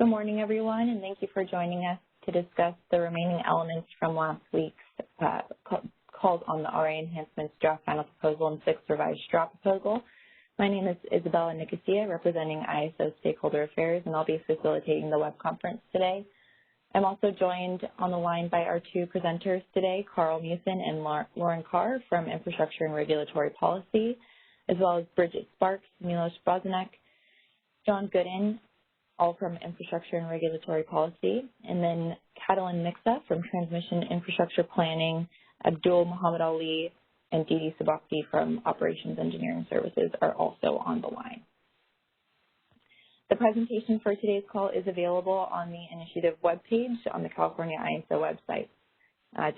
Good morning, everyone, and thank you for joining us to discuss the remaining elements from last week's calls on the RA Enhancements Draft Final Proposal and 6th Revised Draw Proposal. My name is Isabella Nicosia, representing ISO Stakeholder Affairs, and I'll be facilitating the web conference today. I'm also joined on the line by our two presenters today, Carl Musin and Lauren Carr from Infrastructure and Regulatory Policy, as well as Bridget Sparks, Milos Bozanek, John Gooden, all from Infrastructure and Regulatory Policy, and then Catalin Mixa from Transmission Infrastructure Planning, Abdul Muhammad Ali, and Didi Sabakti from Operations Engineering Services are also on the line. The presentation for today's call is available on the initiative webpage on the California ISO website.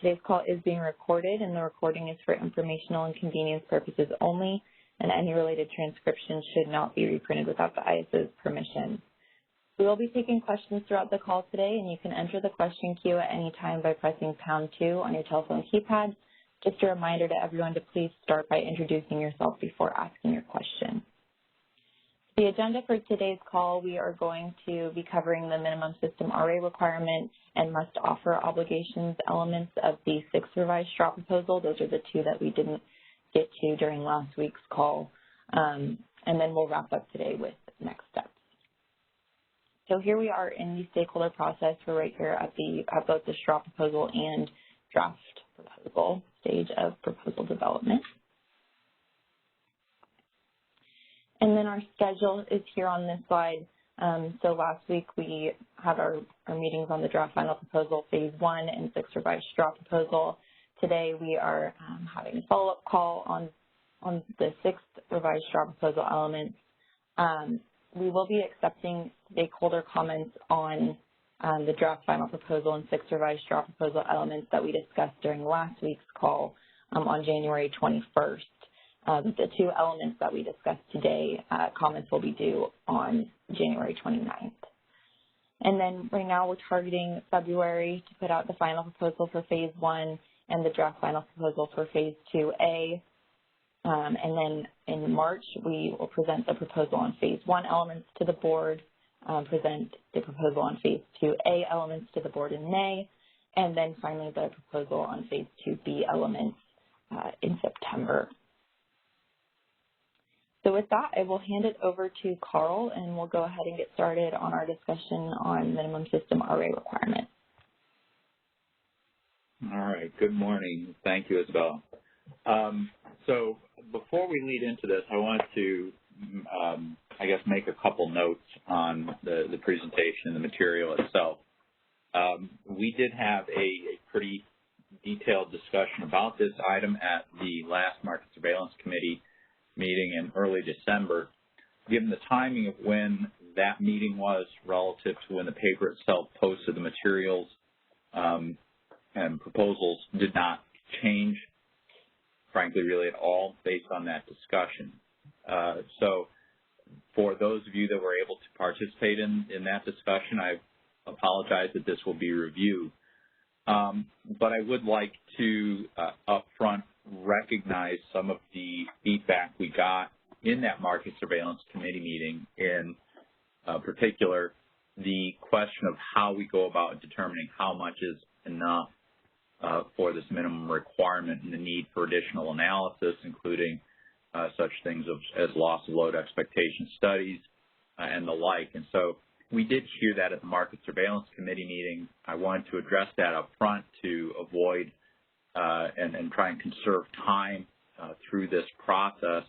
Today's call is being recorded, and the recording is for informational and convenience purposes only, and any related transcriptions should not be reprinted without the ISO's permission. We will be taking questions throughout the call today, and you can enter the question queue at any time by pressing #2 on your telephone keypad. Just a reminder to everyone to please start by introducing yourself before asking your question. The agenda for today's call, we are going to be covering the minimum system RA requirement and must offer obligations elements of the 6th revised straw proposal. Those are the two that we didn't get to during last week's call. And then we'll wrap up today with next steps. So here we are in the stakeholder process. We're right here at both the straw proposal and draft proposal stage of proposal development. And then our schedule is here on this slide. So last week we had our meetings on the draft final proposal phase 1 and 6th revised straw proposal. Today we are having a follow-up call on the 6th revised straw proposal elements. We will be accepting stakeholder comments on the draft final proposal and 6th revised straw proposal elements that we discussed during last week's call on January 21st. The two elements that we discussed today, comments will be due on January 29th. And then right now we're targeting February to put out the final proposal for phase 1 and the draft final proposal for phase 2A. And then in March, we will present the proposal on phase 1 elements to the board, present the proposal on phase 2A elements to the board in May, and then finally the proposal on phase 2B elements in September. So with that, I will hand it over to Carl, and we'll go ahead and get started on our discussion on minimum system RA requirements. All right. Good morning. Thank you, Isabel. So before we lead into this, I want to, make a couple notes on the presentation, the material itself. We did have a pretty detailed discussion about this item at the last Market Surveillance Committee meeting in early December. Given the timing of when that meeting was relative to when the paper itself posted, the materials and proposals did not change, frankly, really at all based on that discussion. So for those of you that were able to participate in that discussion, I apologize that this will be reviewed. But I would like to upfront recognize some of the feedback we got in that Market Surveillance Committee meeting, in particular the question of how we go about determining how much is enough for this minimum requirement and the need for additional analysis, including such things as loss of load expectation studies and the like. And so we did hear that at the Market Surveillance Committee meeting. I wanted to address that up front to avoid and try and conserve time through this process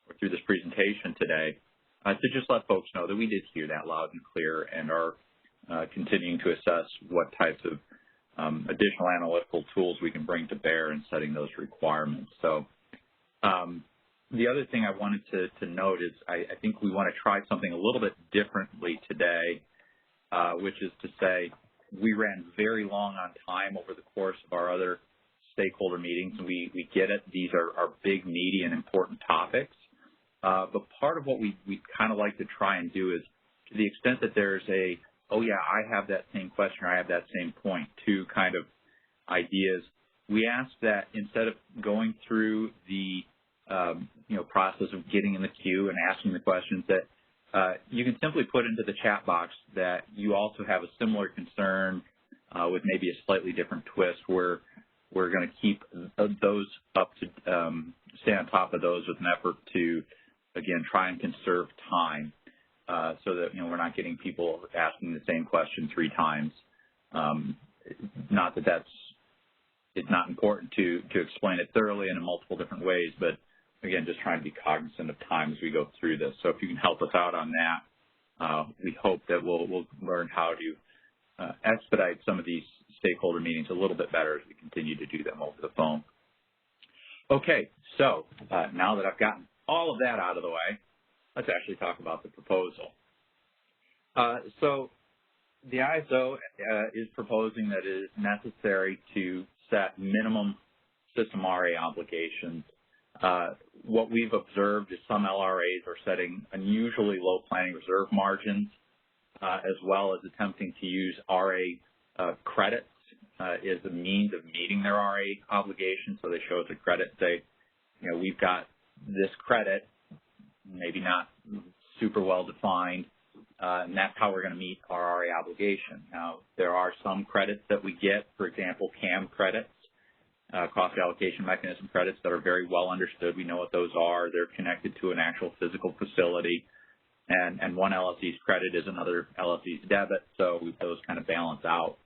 or through this presentation today, to just let folks know that we did hear that loud and clear and are continuing to assess what types of additional analytical tools we can bring to bear in setting those requirements. So the other thing I wanted to note is I think we want to try something a little bit differently today, which is to say we ran very long on time over the course of our other stakeholder meetings. We get it. These are big, meaty, and important topics. But part of what we kind of like to try and do is, to the extent that there's oh yeah, I have that same question or I have that same point, two kind of ideas, we ask that instead of going through the process of getting in the queue and asking the questions, that you can simply put into the chat box that you also have a similar concern with maybe a slightly different twist where we're going to keep those up to stay on top of those with an effort to, again, try and conserve time so that, we're not getting people asking the same question 3 times. Not that it's not important to explain it thoroughly and in multiple different ways, but again, just trying to be cognizant of time as we go through this. So if you can help us out on that, we hope that we'll learn how to expedite some of these stakeholder meetings a little bit better as we continue to do them over the phone. Okay, so now that I've gotten all of that out of the way, let's actually talk about the proposal. So the ISO is proposing that it is necessary to set minimum system RA obligations. What we've observed is some LRAs are setting unusually low planning reserve margins, as well as attempting to use RA credits as a means of meeting their RA obligations. So they show us a credit, say, we've got this credit, maybe not super well defined, and that's how we're going to meet our RA obligation. Now, there are some credits that we get, for example, CAM credits, cost allocation mechanism credits that are very well understood. We know what those are. They're connected to an actual physical facility, and one LSE's credit is another LSE's debit, so those kind of balance out.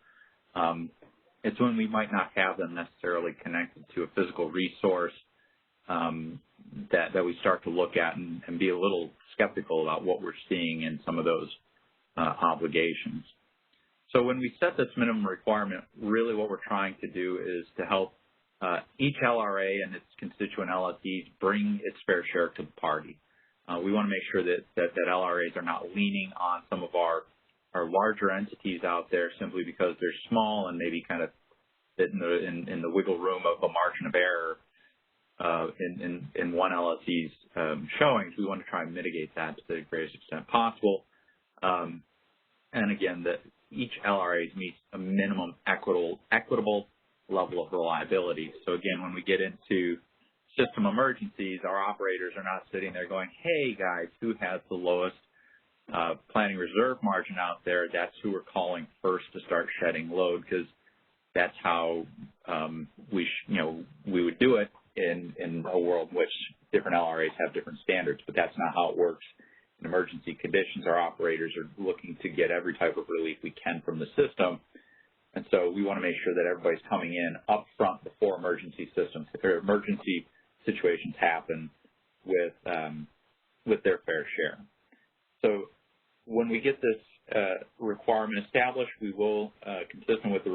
It's when we might not have them necessarily connected to a physical resource that we start to look at and be a little skeptical about what we're seeing in some of those obligations. So when we set this minimum requirement, really what we're trying to do is to help each LRA and its constituent LSEs bring its fair share to the party. We want to make sure that LRAs are not leaning on some of our larger entities out there simply because they're small and maybe kind of fit in the wiggle room of a margin of error in one LSE's showings. We want to try and mitigate that to the greatest extent possible. And again, that each LRA meets a minimum equitable level of reliability. So again, when we get into system emergencies, our operators are not sitting there going, hey guys, who has the lowest planning reserve margin out there? That's who we're calling first to start shedding load, because that's how we would do it in a world in which different LRAs have different standards, but that's not how it works. In emergency conditions, our operators are looking to get every type of relief we can from the system, and so we want to make sure that everybody's coming in up front before emergency situations happen with their fair share. So when we get this requirement established, we will, consistent with the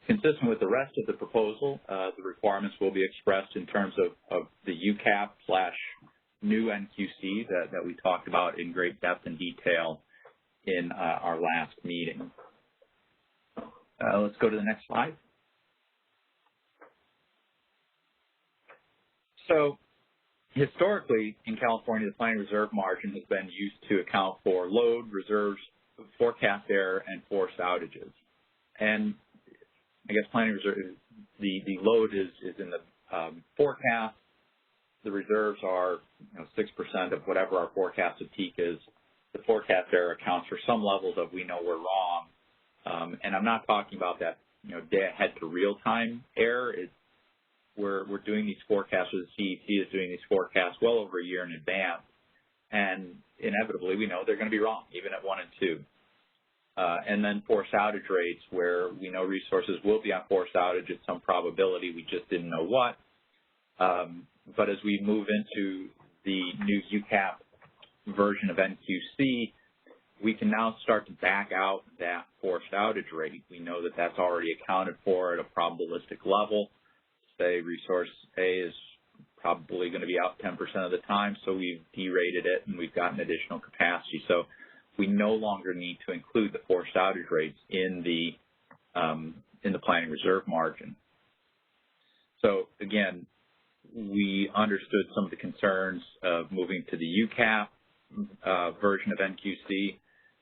consistent with the rest of the proposal, the requirements will be expressed in terms of the UCAP/new NQC that we talked about in great depth and detail in our last meeting. Let's go to the next slide. So historically, in California, the planning reserve margin has been used to account for load, reserves, forecast error, and forced outages. And I guess planning reserve, the load is in the forecast. The reserves are 6% of whatever our forecasted peak is. The forecast error accounts for some levels of we know we're wrong. And I'm not talking about that day ahead to real time error. We're doing these forecasts, or the CEC is doing these forecasts well over a year in advance, and inevitably we know they're going to be wrong, even at 1 and 2. And then forced outage rates, where we know resources will be on forced outage at some probability, we just didn't know what. But as we move into the new UCAP version of NQC, we can now start to back out that forced outage rate. We know that that's already accounted for at a probabilistic level. Say resource A is probably going to be out 10% of the time, so we've derated it and we've gotten additional capacity. So we no longer need to include the forced outage rates in the planning reserve margin. So again, we understood some of the concerns of moving to the UCAP version of NQC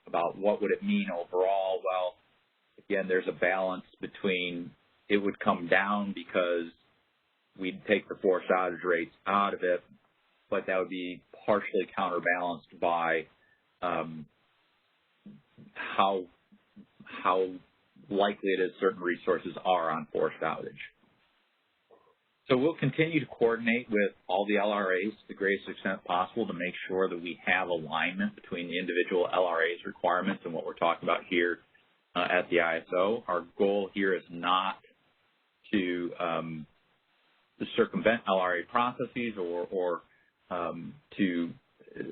about what would it mean overall. Well, again, there's a balance between it would come down because we'd take the forced outage rates out of it, but that would be partially counterbalanced by how likely it is certain resources are on forced outage. So we'll continue to coordinate with all the LRAs to the greatest extent possible to make sure that we have alignment between the individual LRAs requirements and what we're talking about here at the ISO. Our goal here is not to circumvent LRA processes or to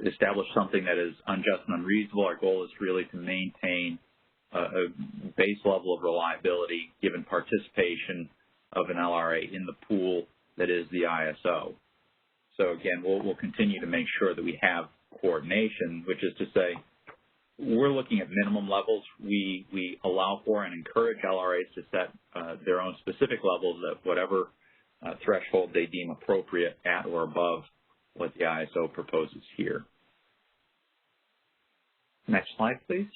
establish something that is unjust and unreasonable. Our goal is really to maintain a base level of reliability given participation of an LRA in the pool that is the ISO. So again, we'll continue to make sure that we have coordination, which is to say we're looking at minimum levels. We allow for and encourage LRAs to set their own specific levels at whatever threshold they deem appropriate at or above what the ISO proposes here. Next slide, please.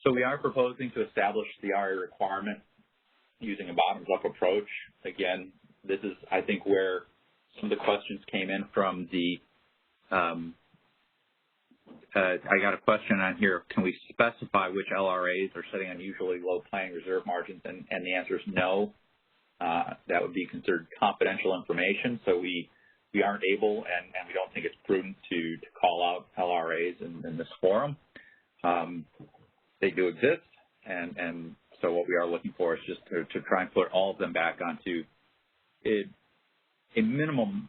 So we are proposing to establish the RA requirement using a bottoms-up approach. Again, this is, I think, where some of the questions came in from the, I got a question on here, can we specify which LRAs are setting unusually low planning reserve margins? And the answer is no. That would be considered confidential information, so we aren't able and we don't think it's prudent to call out LRAs in this forum. They do exist, and so what we are looking for is just to try and put all of them back onto a minimum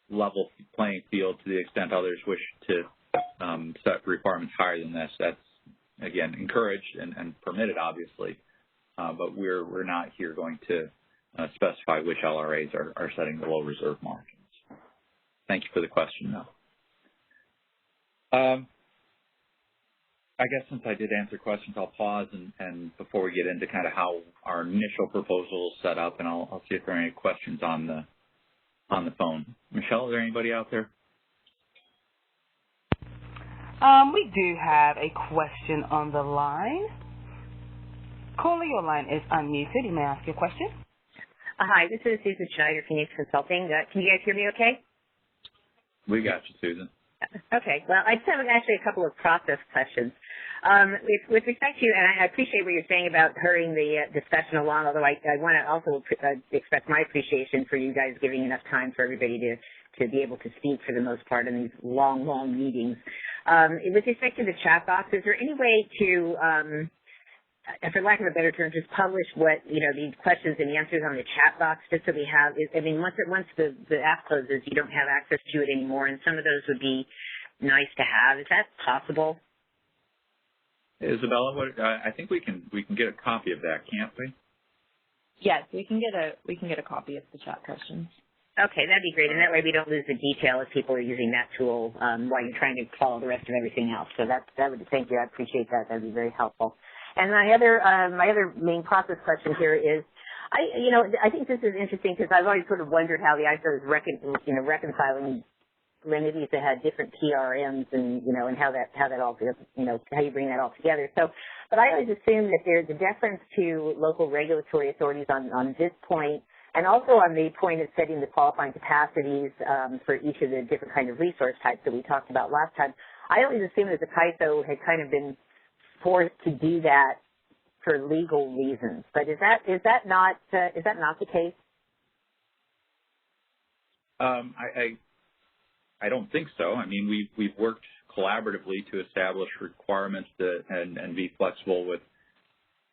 level playing field to the extent others wish to set requirements higher than this. That's, again, encouraged and permitted, obviously, but we're not here going to specify which LRAs are setting the low reserve margins. Thank you for the question, though. I guess since I did answer questions, I'll pause and before we get into kind of how our initial proposal is set up, and I'll see if there are any questions on the phone. Michelle, is there anybody out there? We do have a question on the line. Caller, your line is unmuted. You may ask your question. Hi, this is Susan Schneider, Phoenix Consulting. Can you guys hear me okay? We got you, Susan. Okay. Well, I just have actually a couple of process questions. With respect to, and I appreciate what you're saying about hurrying the discussion along, although I want to also express my appreciation for you guys giving enough time for everybody to be able to speak for the most part in these long, long meetings. With respect to the chat box, is there any way to, for lack of a better term, just publish what, these questions and answers on the chat box just so we have, I mean, once the app closes, you don't have access to it anymore, and some of those would be nice to have. Is that possible? Isabella, I think we can get a copy of that, can't we? Yes, we can get a copy of the chat questions. Okay, that'd be great, and that way we don't lose the detail if people are using that tool while you're trying to follow the rest of everything else. So thank you. I appreciate that. That'd be very helpful. And my other main process question here is, I think this is interesting because I've always sort of wondered how the ISO is reconciling entities that had different PRMs and how that all, how you bring that all together. So, but I always assume that there's a deference to local regulatory authorities on this point, and also on the point of setting the qualifying capacities for each of the different kind of resource types that we talked about last time. I always assumed that the CAISO had kind of been forced to do that for legal reasons, but is that not the case? I don't think so. I mean, we've worked collaboratively to establish requirements and be flexible with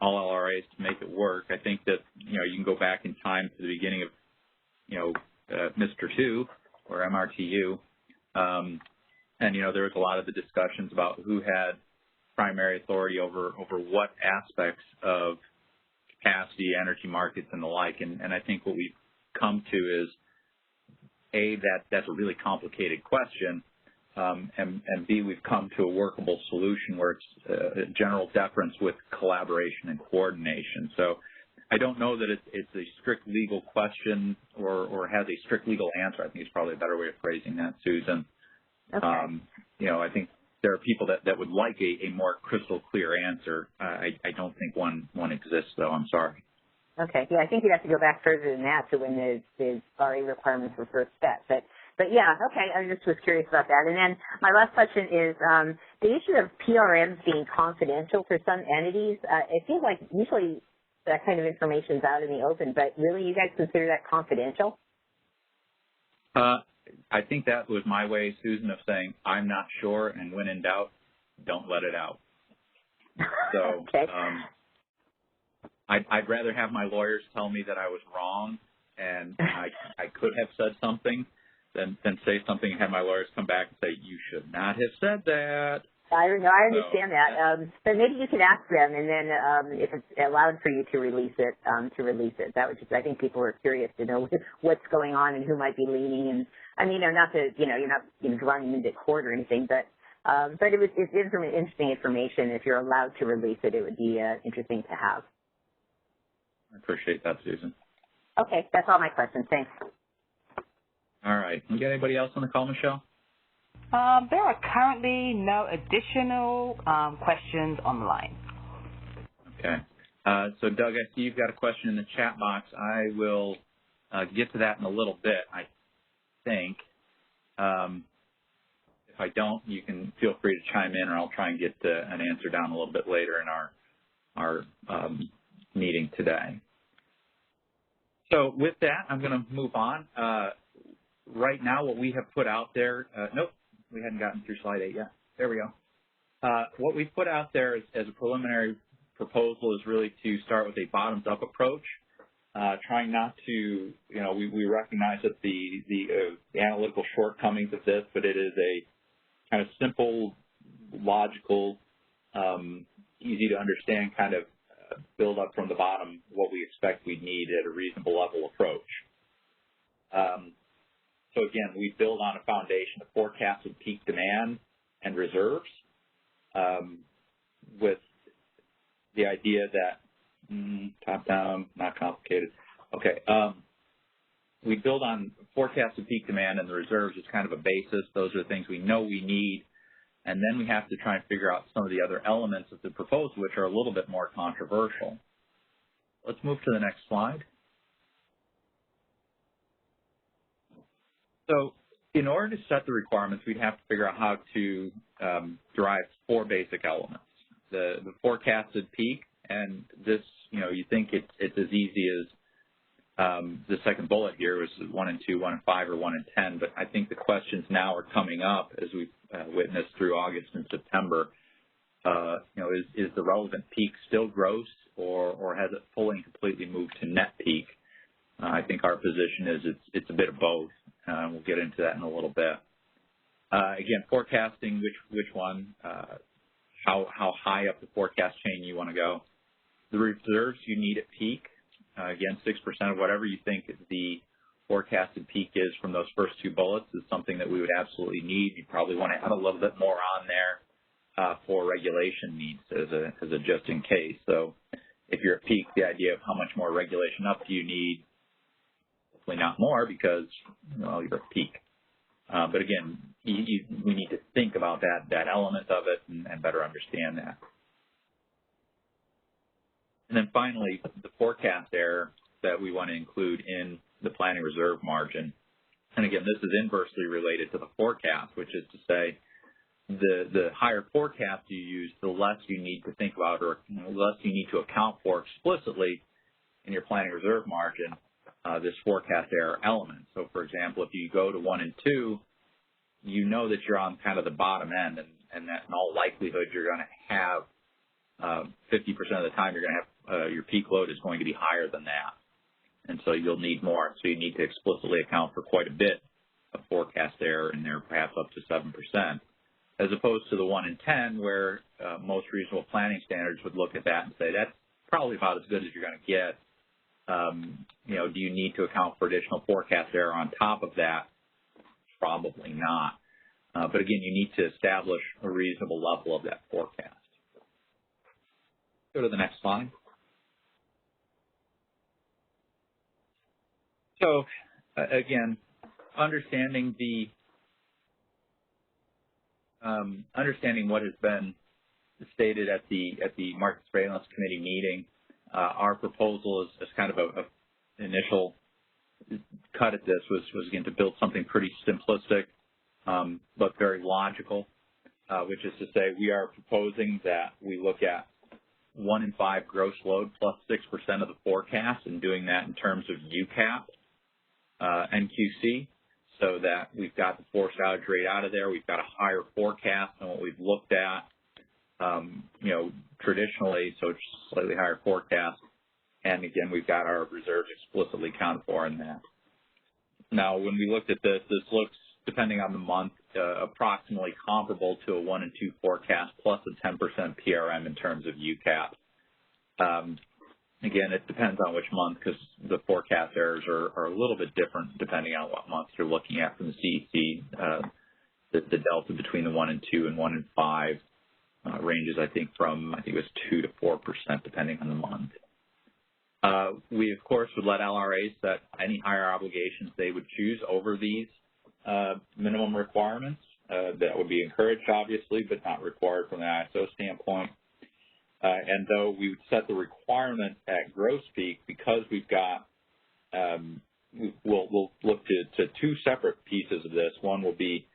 all LRAs to make it work. I think that you can go back in time to the beginning of Mr. 2 or MRTU, and there was a lot of the discussions about who had primary authority over what aspects of capacity, energy markets, and the like. And I think what we've come to is, A, that's a really complicated question, and B, we've come to a workable solution where it's a general deference with collaboration and coordination. So I don't know that it's a strict legal question or has a strict legal answer. I think it's probably a better way of phrasing that, Susan. Okay. I think there are people that would like a more crystal clear answer. I don't think one exists, though. I'm sorry. Okay. Yeah, I think you'd have to go back further than that to when the RA requirements were first set. But yeah, okay. I just was curious about that. And then my last question is the issue of PRMs being confidential for some entities. It seems like usually that kind of information is out in the open, but really you guys consider that confidential? I think that was my way, Susan, of saying I'm not sure, and when in doubt, don't let it out. So okay. I'd rather have my lawyers tell me that I was wrong and I could have said something than say something and have my lawyers come back and say, you should not have said that. I understand that. But maybe you could ask them, and then if it's allowed for you to release it. That would just, I think people are curious to know what's going on and who might be leaning. And I mean, not to, you're not running into court or anything, but it's interesting information. If you're allowed to release it, it would be interesting to have. I appreciate that, Susan. Okay, that's all my questions. Thanks. All right. You got anybody else on the call, Michelle? There are currently no additional questions on the line. Okay. So, Doug, I see you've got a question in the chat box. I will get to that in a little bit, I think. If I don't, you can feel free to chime in, or I'll try and get an answer down a little bit later in our meeting today. So with that, I'm going to move on. Right now, what we have put out there, nope, we hadn't gotten through slide 8 yet. There we go. What we've put out there as a preliminary proposal is really to start with a bottoms-up approach, trying not to, we recognize that the analytical shortcomings of this, but it is a kind of simple, logical, easy to understand kind of build up from the bottom what we expect we need at a reasonable level approach. So again, we build on a foundation of forecasted peak demand and reserves with the idea that top down, not complicated. Okay. We build on forecasted peak demand and the reserves as kind of a basis. Those are the things we know we need. And then we have to try and figure out some of the other elements of the proposal, which are a little bit more controversial. Let's move to the next slide. So in order to set the requirements, we'd have to figure out how to derive 4 basic elements. The forecasted peak, and this, you think it's as easy as the second bullet here was 1 and 2, 1 and 5, or 1 and 10, but I think the questions now are coming up as we've witnessed through August and September. Is the relevant peak still gross, or has it fully and completely moved to net peak? I think our position is it's a bit of both. We'll get into that in a little bit. Again, forecasting which one, how high up the forecast chain you want to go. The reserves you need at peak. Again, 6% of whatever you think the forecasted peak is from those first 2 bullets is something that we would absolutely need. You probably want to add a little bit more on there for regulation needs as a just in case. So if you're at peak, the idea of how much more regulation up do you need? Hopefully not more, because you're at peak. But again, we need to think about that element of it and better understand that. And then finally, the forecast error that we want to include in the planning reserve margin. And again, this is inversely related to the forecast, which is to say the higher forecast you use, the less you need to think about, or less you need to account for explicitly in your planning reserve margin this forecast error element. So for example, if you go to 1 and 2, you know that you're on kind of the bottom end, and that in all likelihood you're going to have 50% of the time you're going to have your peak load is going to be higher than that. And so you'll need more. So you need to explicitly account for quite a bit of forecast error in there, perhaps up to 7%, as opposed to the 1 in 10, where most reasonable planning standards would look at that and say, that's probably about as good as you're going to get. Do you need to account for additional forecast error on top of that? Probably not. But again, you need to establish a reasonable level of that forecast. Go to the next slide. So again, understanding what has been stated at the Market Surveillance Committee meeting, our proposal is kind of a initial cut at this was again to build something pretty simplistic but very logical, which is to say we are proposing that we look at 1 in 5 gross load plus 6% of the forecast, and doing that in terms of UCAP NQC, so that we've got the forced outage rate out of there. We've got a higher forecast than what we've looked at, traditionally, so it's slightly higher forecast. And again, we've got our reserves explicitly accounted for in that. Now, when we looked at this looks, depending on the month, approximately comparable to a 1 and 2 forecast plus a 10% PRM in terms of UCAP. Again, it depends on which month, because the forecast errors are a little bit different depending on what month you're looking at from the CEC. The delta between the 1 and 2 and 1 and 5 ranges, I think it was 2 to 4% depending on the month. We, of course, would let LRAs set any higher obligations they would choose over these minimum requirements. That would be encouraged, obviously, but not required from the ISO standpoint. And though we would set the requirement at gross peak, because we've got, we'll look to 2 separate pieces of this. One will be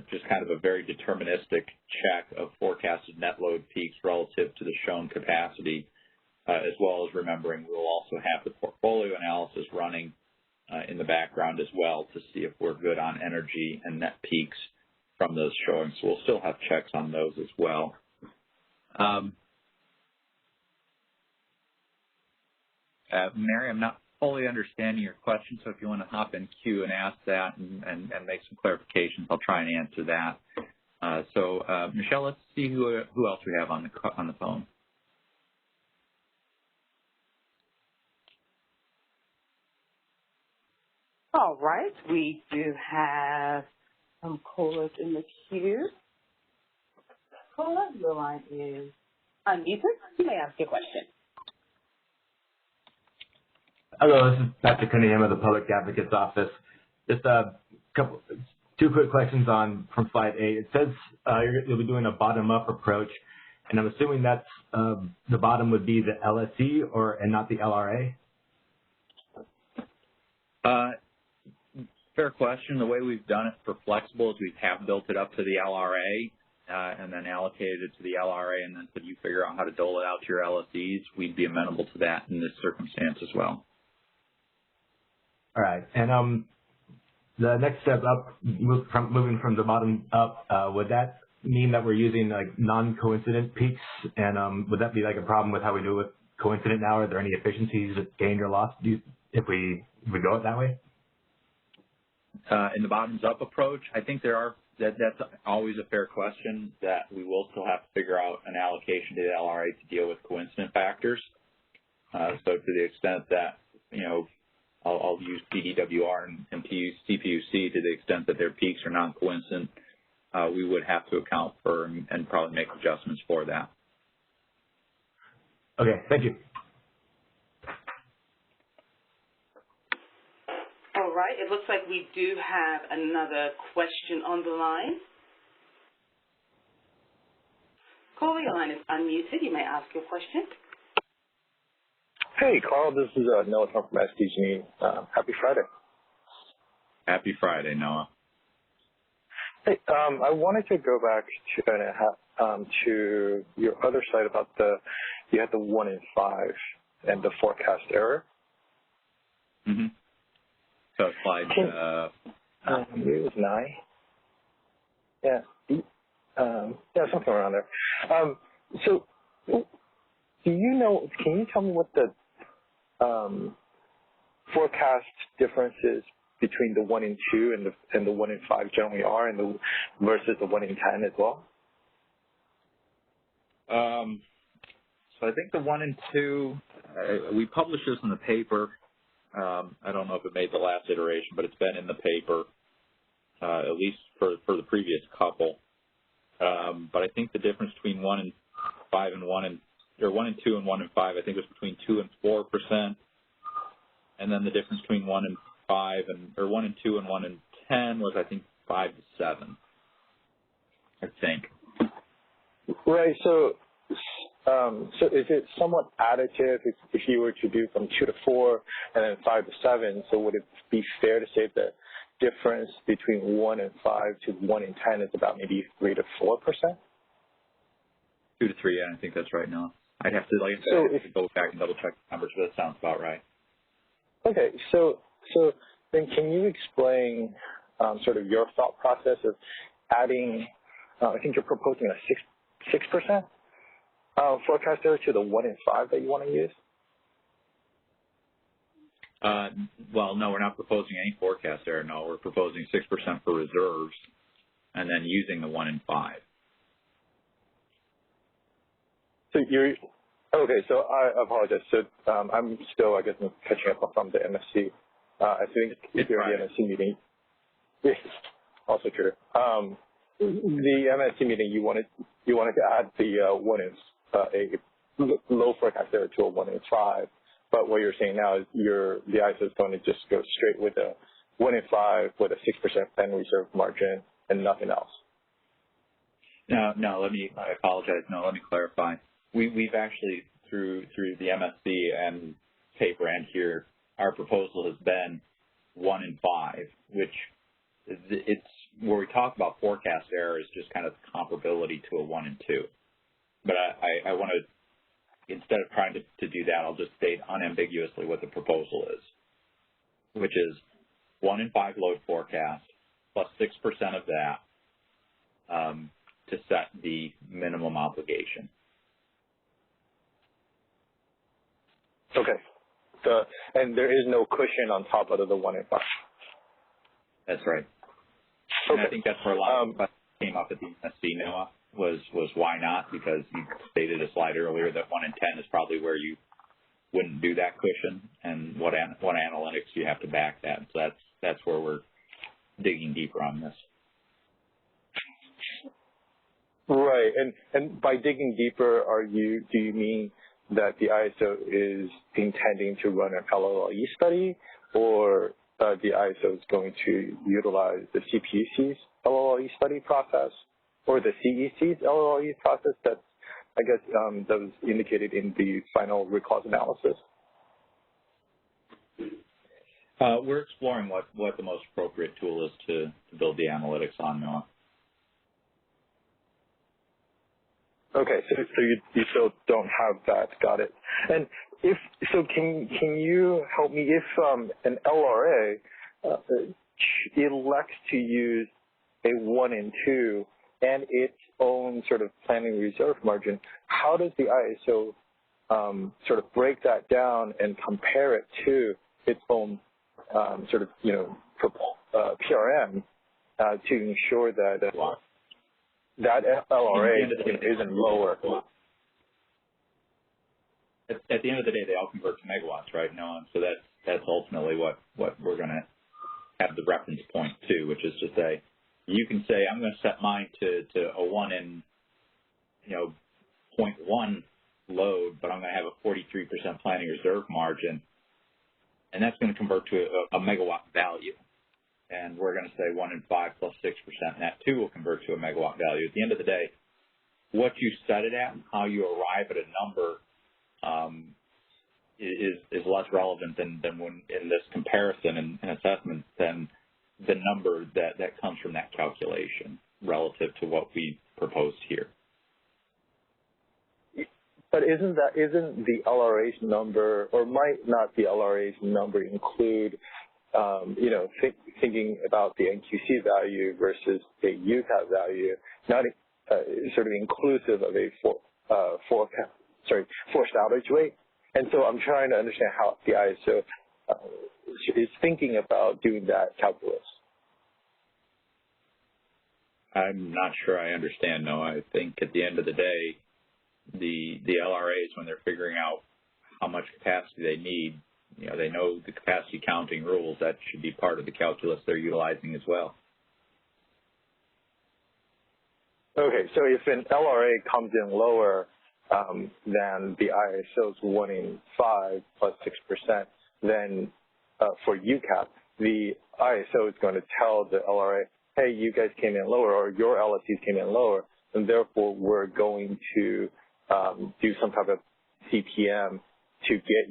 just kind of a very deterministic check of forecasted net load peaks relative to the shown capacity, as well as remembering we'll also have the portfolio analysis running in the background as well to see if we're good on energy and net peaks from those showings. So we'll still have checks on those as well. Mary, I'm not fully understanding your question, so if you want to hop in queue and ask that and make some clarifications, I'll try and answer that. Michelle, let's see who else we have on the phone. All right, we do have some callers in the queue. Caller, your line is unmuted. You may ask your question. Hello, this is Patrick Cunningham of the Public Advocate's Office. Just 2 quick questions from slide 8. It says you'll be doing a bottom-up approach, and I'm assuming that's the bottom would be the LSE and not the LRA? Fair question. The way we've done it for flexible is we have built it up to the LRA and then allocated it to the LRA, and then if you figure out how to dole it out to your LSEs, we'd be amenable to that in this circumstance as well. All right. And the next step up, moving from the bottom up, would that mean that we're using like non-coincident peaks? And would that be like a problem with how we do it with coincident now? Are there any efficiencies gained or lost if we go it that way? In the bottoms-up approach, I think that's always a fair question that we will still have to figure out an allocation to the LRA to deal with coincident factors. So to the extent that, I'll use PDWR and CPUC to the extent that their peaks are non-coincident, we would have to account for and probably make adjustments for that. Okay, thank you. All right, it looks like we do have another question on the line. Caller, your line is unmuted. You may ask your question. Hey, Carl, this is Noah from SDG. Happy Friday. Happy Friday, Noah. Hey, I wanted to go back to your other side about you had the 1 in 5 and the forecast error. Mm-hmm. So slide, it was 9. Yeah. Something around there. So, can you tell me what the forecast differences between the 1 in 2 and the 1 in 5 generally are, versus the 1 in 10 as well? So I think the 1 in 2, we published this in the paper. I don't know if it made the last iteration, but it's been in the paper, at least for the previous couple. But I think the difference between 1 in 5 and 1 in 2 and 1 in 5, I think was between 2 and 4%. And then the difference between 1 in 5 or 1 in 2 and 1 in 10 was, I think, 5 to 7. I think. Right. So So is it somewhat additive if you were to do from 2 to 4 and then 5 to 7? So would it be fair to say the difference between 1 and 5 to 1 and 10 is about maybe 3 to 4%? 2 to 3, yeah, I think that's right now. I'd have to, like I said, go back and double check the numbers, but that sounds about right. Okay, so then can you explain sort of your thought process of adding, I think you're proposing a 6% forecast error to the 1 and 5 that you want to use? Well, no, we're not proposing any forecast error. No, we're proposing 6% for reserves and then using the 1 and 5. So okay, so I apologize. So I'm still, I guess, catching up from the MSC. I think if you're in the MSC meeting, yes, also true. The MSC meeting, you wanted to add the 1 and a low forecast error to a 1 and 5. But what you're saying now is the ISO is going to just go straight with a 1 and 5 with a 6% plan reserve margin and nothing else. No, I apologize. No, let me clarify. We've actually, through the MSC and paper and here, our proposal has been 1 and 5, which it's where we talk about forecast error is just kind of comparability to a 1 and 2. But I want to, instead of trying to do that, I'll just state unambiguously what the proposal is, which is 1 and 5 load forecast plus 6% of that to set the minimum obligation. Okay. And there is no cushion on top of the 1 and 5. That's right. Okay. And I think that's where a lot of questions came up at the MSC, Noah, was why not? Because you stated a slide earlier that 1 and 10 is probably where you wouldn't do that cushion, and what analytics you have to back that. So that's where we're digging deeper on this. Right. And by digging deeper, do you mean that the ISO is intending to run an LLE study, or the ISO is going to utilize the CPUC's LLE study process, or the CEC's LLE process that was indicated in the final root cause analysis? We're exploring what the most appropriate tool is to build the analytics on, Noah. Okay, so you still don't have that. Got it. And can you help me if an LRA elects to use a 1 and 2 and its own sort of planning reserve margin, how does the ISO sort of break that down and compare it to its own sort of PRM to ensure that that LRA isn't lower? At the end of the day, they all convert to megawatts, right, Noah? So that's ultimately what we're going to have the reference point to, which is to say, you can say, I'm going to set mine to a 1 and 0.1 load, but I'm going to have a 43% planning reserve margin, and that's going to convert to a megawatt value. And we're going to say 1 and 5 plus 6%, and that too will convert to a megawatt value. At the end of the day, what you set it at and how you arrive at a number is less relevant than when in this comparison and assessment than the number that comes from that calculation relative to what we proposed here. But isn't the LRA's number, or might not the LRA's number include thinking about the NQC value versus the UCAP value, not sort of inclusive of a forced outage rate? And so I'm trying to understand how the ISO is thinking about doing that calculus. I'm not sure I understand, no. I think at the end of the day, the LRAs, when they're figuring out how much capacity they need, they know the capacity counting rules. That should be part of the calculus they're utilizing as well. Okay, so if an LRA comes in lower than the ISO's 1 in 5 plus 6%, then for UCAP, the ISO is going to tell the LRA, hey, you guys came in lower, or your LSEs came in lower, and therefore we're going to do some type of CPM to get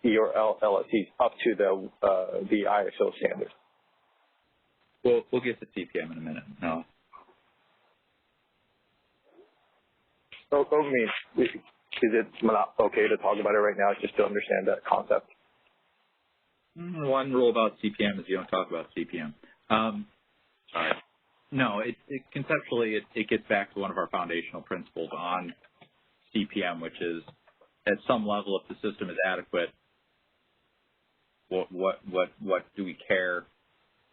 your LSEs up to the ISO standards? We'll get to CPM in a minute. No. So, I mean, is it not okay to talk about it right now just to understand that concept? One rule about CPM is you don't talk about CPM. Sorry. No, conceptually, it gets back to one of our foundational principles on CPM, which is at some level, if the system is adequate, what do we care,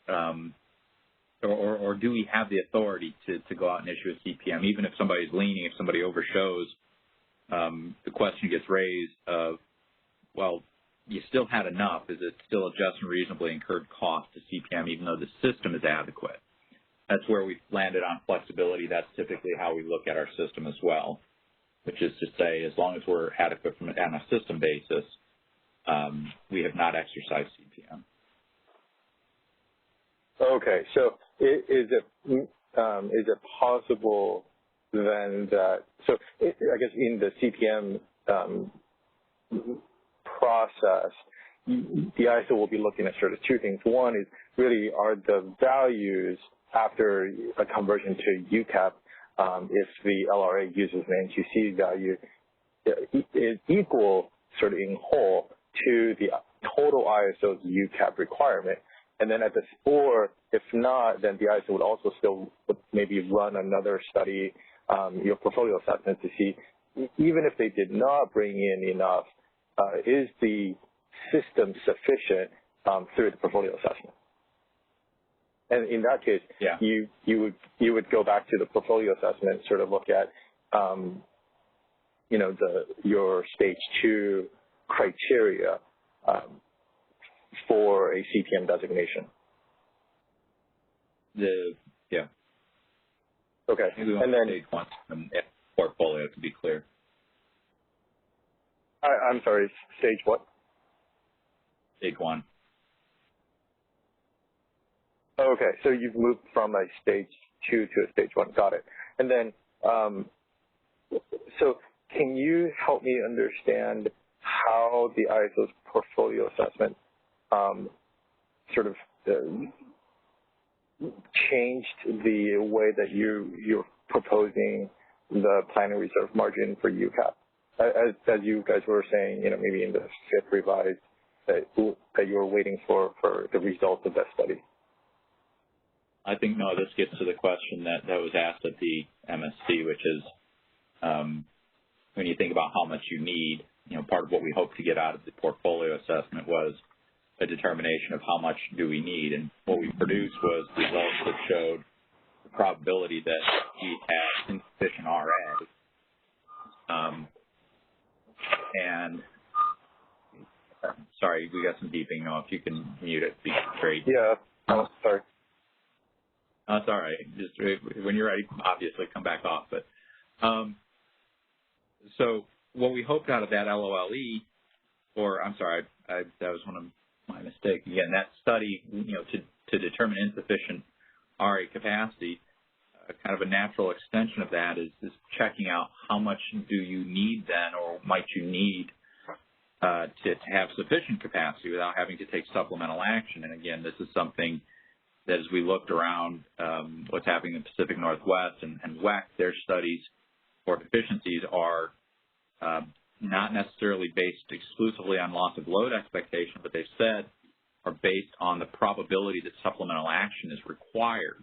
or do we have the authority to go out and issue a CPM, even if somebody's leaning, if somebody overshows, the question gets raised of, well, you still had enough. Is it still a just and reasonably incurred cost to CPM, even though the system is adequate? That's where we've landed on flexibility. That's typically how we look at our system as well, which is to say, as long as we're adequate on a system basis, we have not exercised CPM. Okay, so is it possible then that, so I guess in the CPM process, the ISO will be looking at sort of two things. One is really are the values after a conversion to UCAP, if the LRA uses an NQC value, is equal sort of in whole to the total ISO's UCAP requirement. And then or if not, then the ISO would also still maybe run another study, your portfolio assessment to see, even if they did not bring in enough, is the system sufficient through the portfolio assessment? And in that case, yeah, you would go back to the portfolio assessment, sort of look at, your stage 2 criteria for a CPM designation. Yeah. Okay. And then stage 1 portfolio, to be clear. I'm sorry, stage what? Stage 1. Okay, so you've moved from a stage 2 to a stage 1. Got it. And then, so can you help me understand how the ISO's portfolio assessment sort of changed the way that you're proposing the planning reserve margin for UCAP? As you guys were saying, maybe in the fifth revised that you were waiting for the results of that study. I think, no, this gets to the question that was asked at the MSC, which is when you think about how much you need, part of what we hope to get out of the portfolio assessment was a determination of how much do we need. And what we produced was results that showed the probability that we have insufficient RA. And sorry, we got some beeping. If you can mute it, be great. Yeah, sorry. That's all right. Just when you're ready, obviously come back off. But so what we hoped out of that LOLE, or I'm sorry, that was one of my mistakes. Again, that study, to determine insufficient RA capacity, kind of a natural extension of that is checking out how much do you need then, or might you need to have sufficient capacity without having to take supplemental action. And again, this is something that as we looked around what's happening in the Pacific Northwest and WEC, their studies for deficiencies are not necessarily based exclusively on loss of load expectation, but they've said are based on the probability that supplemental action is required.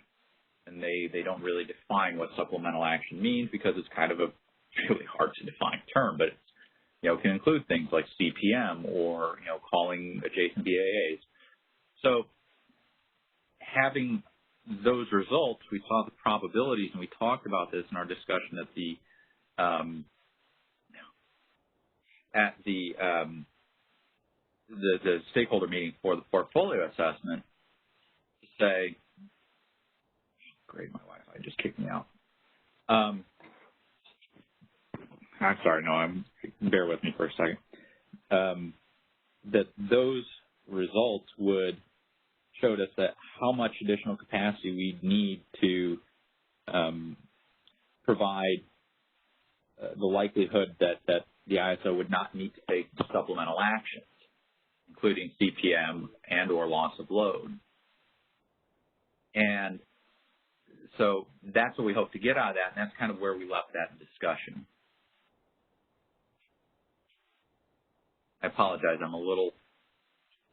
And they don't really define what supplemental action means because it's kind of a really hard to define term, but it can include things like CPM or, calling adjacent BAAs. So having those results, we saw the probabilities, and we talked about this in our discussion at the stakeholder meeting for the portfolio assessment to say, great, my Wi-Fi just kicked me out. I'm sorry, no, bear with me for a second. That those results showed us that how much additional capacity we need to provide the likelihood that the ISO would not need to take supplemental actions, including CPM and or loss of load. And so that's what we hope to get out of that, and that's kind of where we left that in discussion. I apologize, I'm a little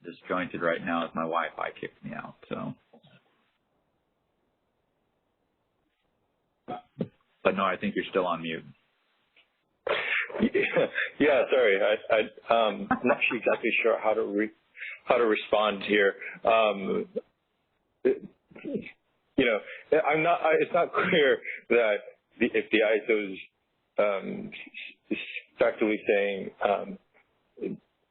disjointed right now as my Wi-Fi kicked me out. So, but no, I think you're still on mute. Yeah, sorry, I'm not actually exactly sure how to respond here. You know, it's not clear that if the ISO is effectively saying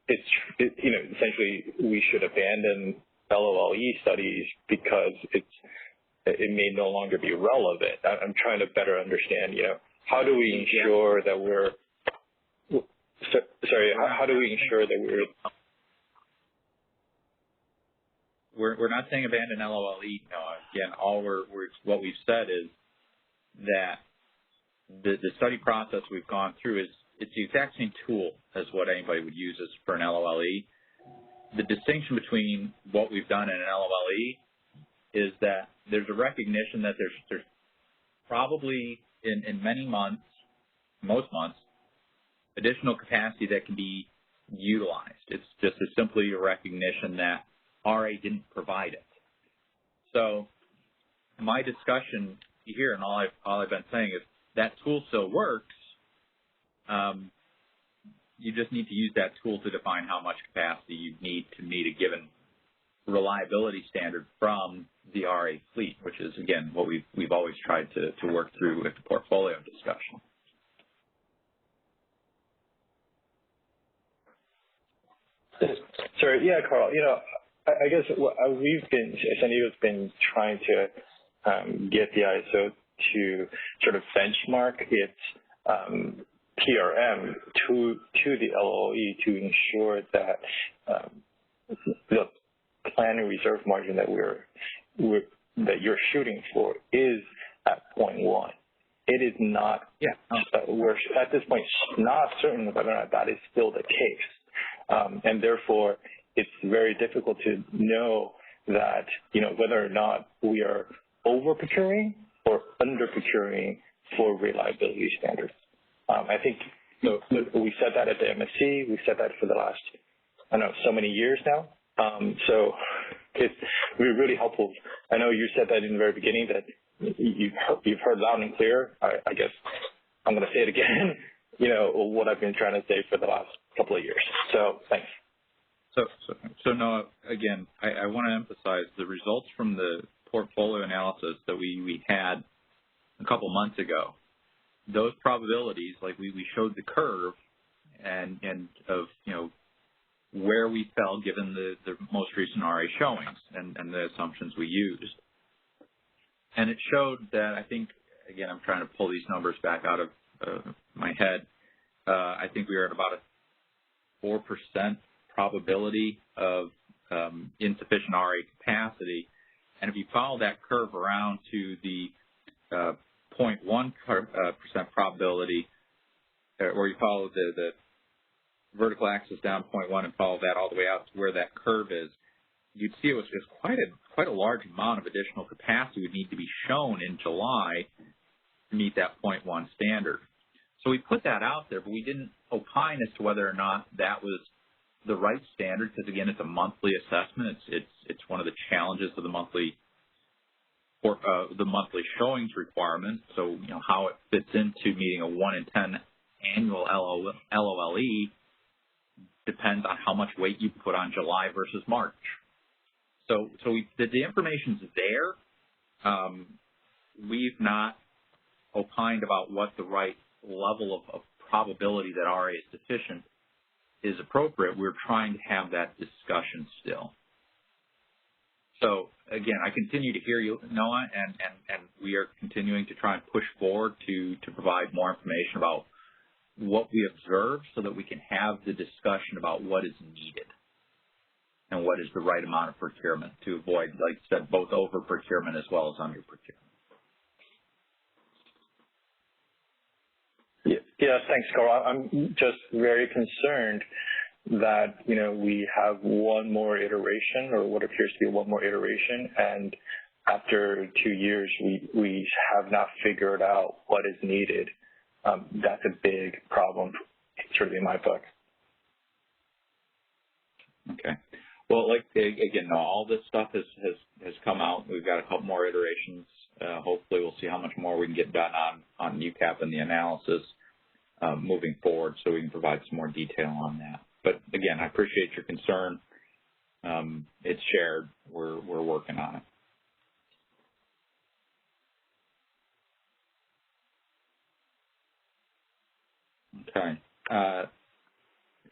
essentially we should abandon LOLE studies because it may no longer be relevant. I'm trying to better understand, you know, how do we ensure that how do we ensure that we're not saying abandon LOLE. No, again, what we've said is that the study process we've gone through it's the exact same tool as what anybody would use for an LOLE. The distinction between what we've done in an LOLE is that there's a recognition that there's probably in many months, most months, additional capacity that can be utilized. It's just simply a recognition that RA didn't provide it. So my discussion here, and all I've been saying is that tool still works. You just need to use that tool to define how much capacity you need to meet a given reliability standard from the RA fleet, which is, again, what we've always tried to work through with the portfolio discussion. Sorry, yeah, Carl. You know, I guess what San Diego's been trying to get the ISO to sort of benchmark its PRM to the LOE to ensure that the planning reserve margin that that you're shooting for is at 0.1. It is not. Yeah. We're at this point not certain whether or not that is still the case, and therefore it's very difficult to know that, you know, whether or not we are over procuring or under procuring for reliability standards. I think we said that at the MSC. We've said that for the last, I don't know, so many years now. So it's really helpful. I know you said that in the very beginning that you've heard loud and clear. I guess I'm going to say it again, you know, what I've been trying to say for the last couple of years. So thanks. So Noah, again, I want to emphasize the results from the portfolio analysis that we had a couple months ago. Those probabilities, like we showed the curve and of, you know, where we fell given the most recent RA showings and the assumptions we used. And it showed that, I think, again, I'm trying to pull these numbers back out of my head. I think we were at about a 4% probability of insufficient RA capacity. And if you follow that curve around to the 0.1% probability, or you follow the vertical axis down 0.1 and follow that all the way out to where that curve is, you'd see it was just quite a large amount of additional capacity would need to be shown in July to meet that 0.1 standard. So we put that out there, but we didn't opine as to whether or not that was the right standard, because again, it's a monthly assessment. It's one of the challenges of the monthly showings requirement. So, you know, how it fits into meeting a 1 in 10 annual LOLE depends on how much weight you put on July versus March. So the information's there. We've not opined about what the right level of probability that RA is deficient is appropriate. We're trying to have that discussion still. So again, I continue to hear you, Noah, and we are continuing to try and push forward to provide more information about what we observe so that we can have the discussion about what is needed and what is the right amount of procurement to avoid, like I said, both over procurement as well as under procurement. Yes, thanks, Carl. I'm just very concerned that, we have one more iteration or what appears to be one more iteration, and after 2 years, we have not figured out what is needed. That's a big problem, certainly in my book. Okay. Well, again, all this stuff has come out. We've got a couple more iterations. Hopefully we'll see how much more we can get done on UCAP and the analysis moving forward, so we can provide some more detail on that. But again, I appreciate your concern. It's shared. We're working on it. Okay.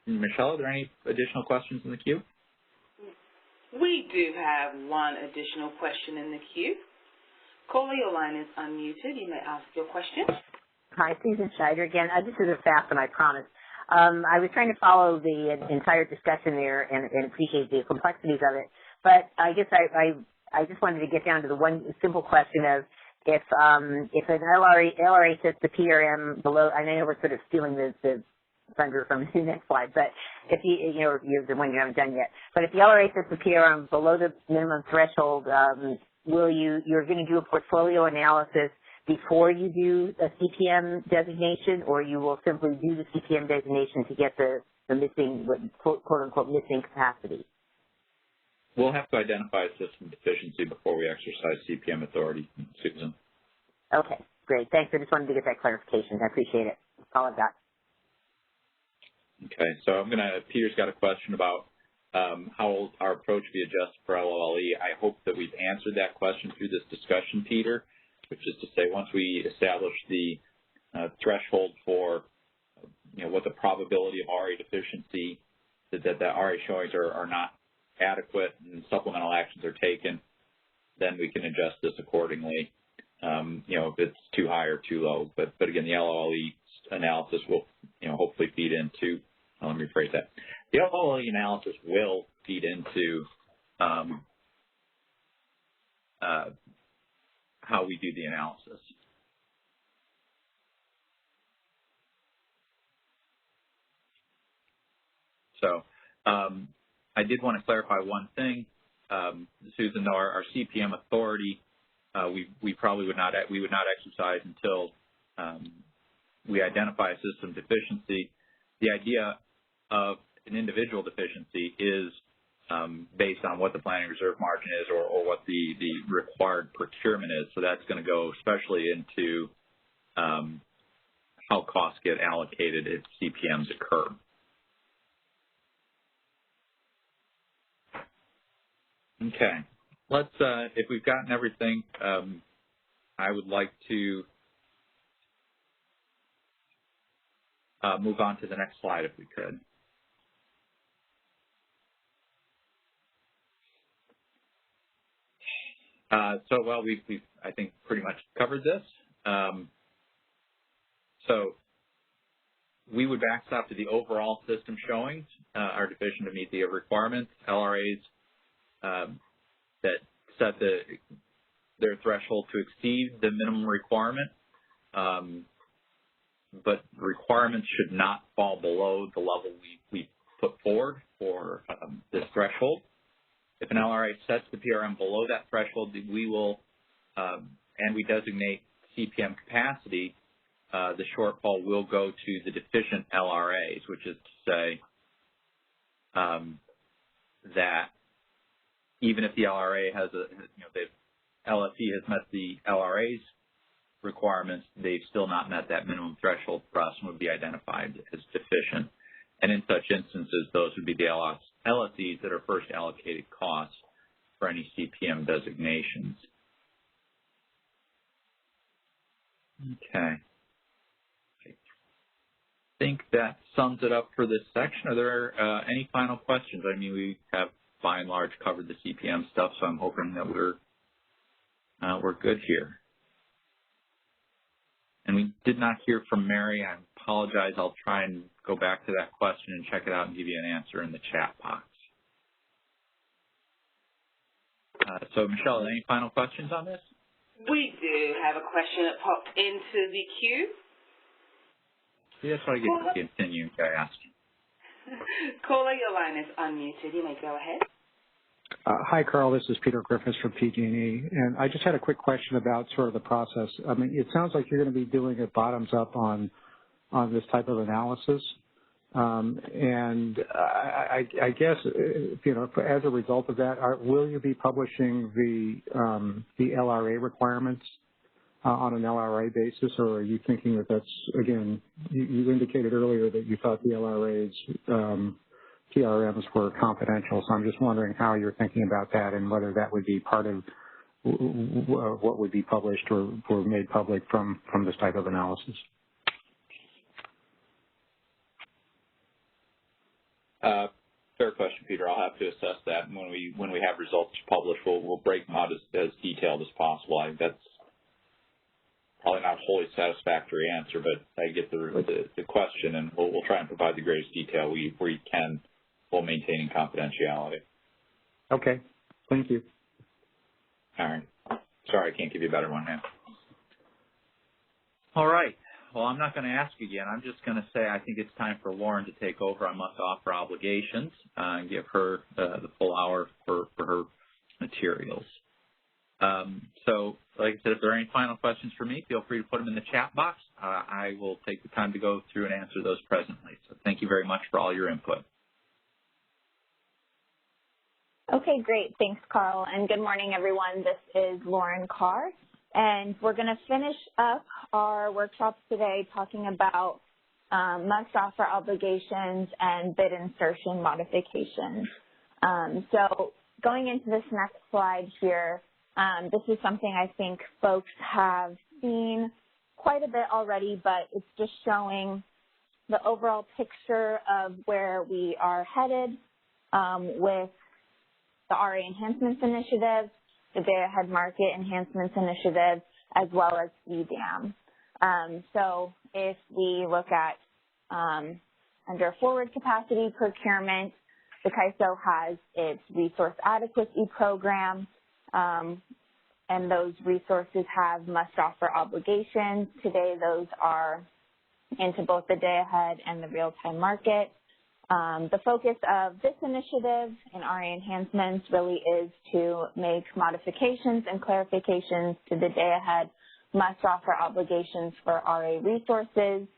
Michelle, are there any additional questions in the queue? We do have one additional question in the queue. Caller, your line is unmuted. You may ask your question. Hi, Susan Scheider again. This is a fast one, I promise. I was trying to follow the entire discussion there and appreciate the complexities of it, but I guess I just wanted to get down to the one simple question of if an LRA sets the PRM below. I know we're sort of stealing the thunder from the next slide, but if you're the one you haven't done yet. But if the LRA sets the PRM below the minimum threshold, you're going to do a portfolio analysis before you do a CPM designation, or you will simply do the CPM designation to get the missing, quote unquote, missing capacity? We'll have to identify a system deficiency before we exercise CPM authority, Susan. Okay, great. Thanks. I just wanted to get that clarification. I appreciate it. That's all I've got. Okay, so Peter's got a question about how our approach be adjusted for LLE. I hope that we've answered that question through this discussion, Peter, which is to say once we establish the threshold for what the probability of RA deficiency, that the RA showings are not adequate and supplemental actions are taken, then we can adjust this accordingly, if it's too high or too low. But again, the LLE analysis will hopefully feed into, let me rephrase that. The LLE analysis will feed into how we do the analysis. So I did want to clarify one thing, Susan. Though our CPM authority, we probably would not exercise until we identify a system deficiency. The idea of an individual deficiency is based on what the planning reserve margin is or what the required procurement is. So that's going to go especially into how costs get allocated if CPMs occur. Okay, let's, if we've gotten everything, I would like to move on to the next slide if we could. We've I think pretty much covered this. So we would backstop to the overall system showings are deficient to meet the requirements. LRAs that set their threshold to exceed the minimum requirement, but requirements should not fall below the level we put forward for this threshold. If an LRA sets the PRM below that threshold, we will, and we designate CPM capacity, the shortfall will go to the deficient LRAs, which is to say that even if the LRA has the LSE has met the LRA's requirements, they've still not met that minimum threshold for us and would be identified as deficient. And in such instances, those would be the LSEs that are first allocated costs for any CPM designations. Okay. I think that sums it up for this section. Are there any final questions? I mean, we have by and large covered the CPM stuff, so I'm hoping that we're good here. And we did not hear from Mary. I apologize. I'll try and go back to that question and check it out and give you an answer in the chat box. So, Michelle, any final questions on this? We do have a question that popped into the queue. Yes, I get to continue by asking. Caller, your line is unmuted. You may go ahead. Hi, Carl. This is Peter Griffiths from PG&E, and I just had a quick question about sort of the process. I mean, it sounds like you're going to be doing it bottoms up on this type of analysis, and I guess as a result of that, will you be publishing the LRA requirements on an LRA basis, or are you thinking that that's, again, you indicated earlier that you thought the LRA's TRMs were confidential, so I'm just wondering how you're thinking about that and whether that would be part of what would be published or made public from this type of analysis. Fair question, Peter. I'll have to assess that, and when we have results published, we'll break them out as detailed as possible. I think that's probably not a wholly satisfactory answer, but I get the question, and we'll try and provide the greatest detail we can while maintaining confidentiality. Okay. Thank you. All right. Sorry, I can't give you a better one now. All right. Well, I'm not going to ask again. I'm just going to say I think it's time for Lauren to take over on must-offer obligations and give her the full hour for her materials. So, like I said, if there are any final questions for me, feel free to put them in the chat box. I will take the time to go through and answer those presently. So thank you very much for all your input. Okay, great. Thanks, Carl. And good morning, everyone. This is Lauren Carr. And we're going to finish up our workshops today talking about must-offer obligations and bid insertion modifications. So going into this next slide here, this is something I think folks have seen quite a bit already, but it's just showing the overall picture of where we are headed with the RA Enhancements Initiative, the Day-Ahead Market Enhancements Initiative, as well as EDAM. So if we look at under forward capacity procurement, the CAISO has its resource adequacy program, and those resources have must-offer obligations. Today, those are into both the day-ahead and the real-time market. The focus of this initiative in RA enhancements really is to make modifications and clarifications to the day-ahead must-offer obligations for RA resources.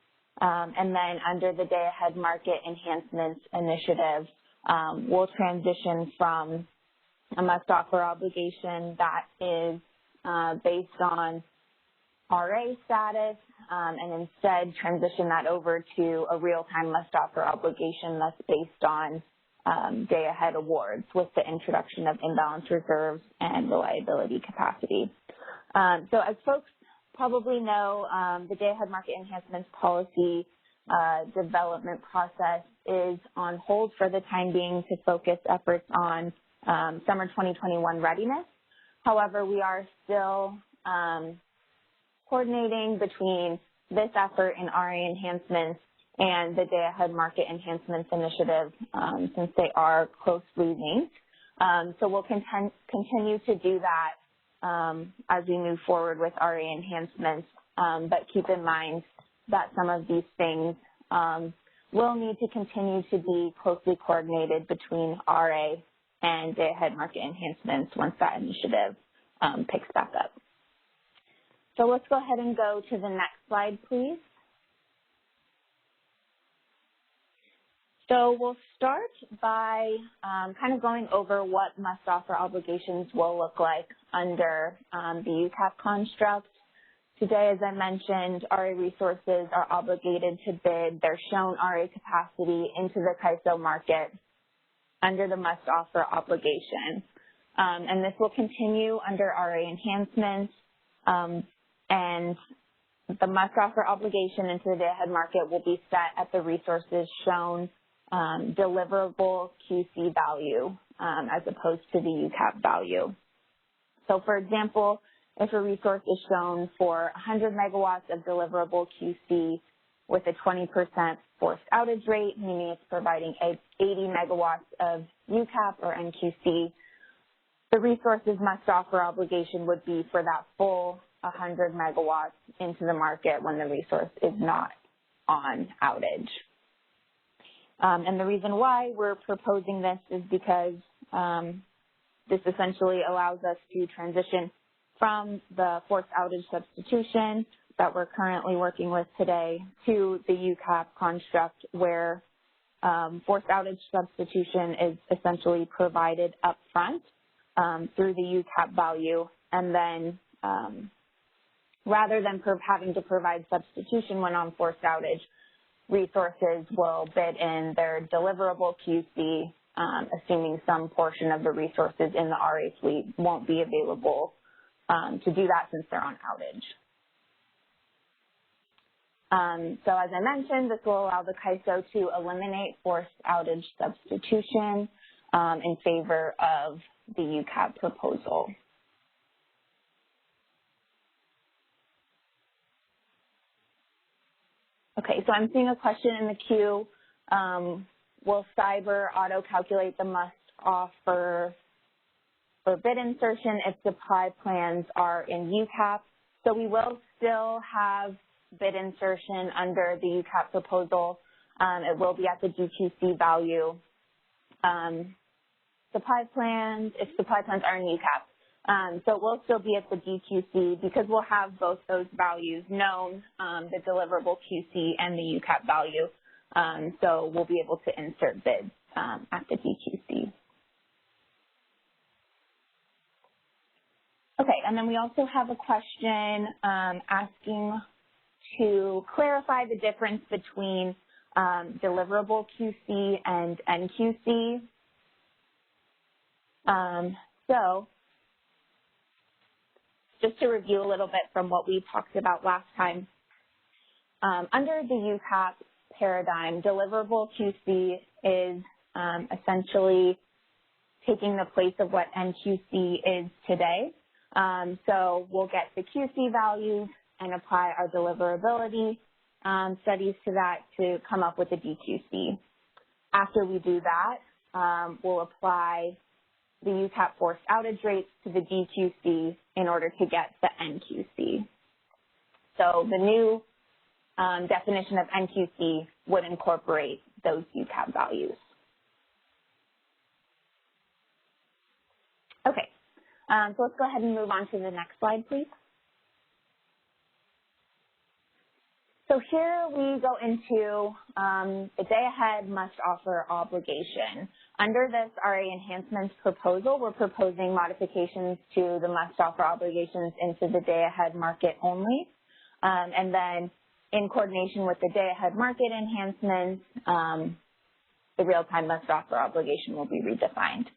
And then under the day-ahead market enhancements initiative, we'll transition from a must-offer obligation that is based on RA status and instead transition that over to a real-time must-offer obligation that's based on day-ahead awards with the introduction of imbalance reserves and reliability capacity. So as folks probably know, the day-ahead market enhancements policy development process is on hold for the time being to focus efforts on summer 2021 readiness. However, we are still coordinating between this effort in RA enhancements and the Day-Ahead Market Enhancements Initiative since they are closely linked. So we'll continue to do that as we move forward with RA enhancements, but keep in mind that some of these things will need to continue to be closely coordinated between RA and Day-Ahead Market Enhancements once that initiative picks back up. So let's go ahead and go to the next slide, please. So we'll start by kind of going over what must-offer obligations will look like under the UCAP construct. Today, as I mentioned, RA resources are obligated to bid their shown RA capacity into the CAISO market under the must-offer obligation. And this will continue under RA enhancements, and the must-offer obligation into the day-ahead market will be set at the resources shown deliverable QC value as opposed to the UCAP value. So, for example, if a resource is shown for 100 megawatts of deliverable QC with a 20% forced outage rate, meaning it's providing 80 megawatts of UCAP or NQC, the resources must-offer obligation would be for that full 100 megawatts into the market when the resource is not on outage. And the reason why we're proposing this is because this essentially allows us to transition from the forced outage substitution that we're currently working with today to the UCAP construct where forced outage substitution is essentially provided up front through the UCAP value, and then rather than having to provide substitution when on forced outage, resources will bid in their deliverable QC, assuming some portion of the resources in the RA fleet won't be available to do that since they're on outage. So as I mentioned, this will allow the CAISO to eliminate forced outage substitution in favor of the UCAP proposal. Okay, so I'm seeing a question in the queue. Will Cyber auto-calculate the must-offer for bid insertion if supply plans are in UCAP? So we will still have bid insertion under the UCAP proposal. It will be at the DQC value. Supply plans, if supply plans are in UCAP. So it will still be at the DQC because we'll have both those values known, the deliverable QC and the UCAP value. So we'll be able to insert bids at the DQC. Okay, and then we also have a question asking to clarify the difference between deliverable QC and NQC. So just to review a little bit from what we talked about last time, under the UCAP paradigm, deliverable QC is essentially taking the place of what NQC is today. So we'll get the QC values and apply our deliverability studies to that to come up with a DQC. After we do that, we'll apply the UCAP forced outage rates to the DQC in order to get the NQC. So the new definition of NQC would incorporate those UCAP values. Okay, so let's go ahead and move on to the next slide, please. So here we go into the day-ahead must-offer obligation. Under this RA enhancements proposal, we're proposing modifications to the must-offer obligations into the day-ahead market only. And then in coordination with the day-ahead market enhancements, the real-time must-offer obligation will be redefined.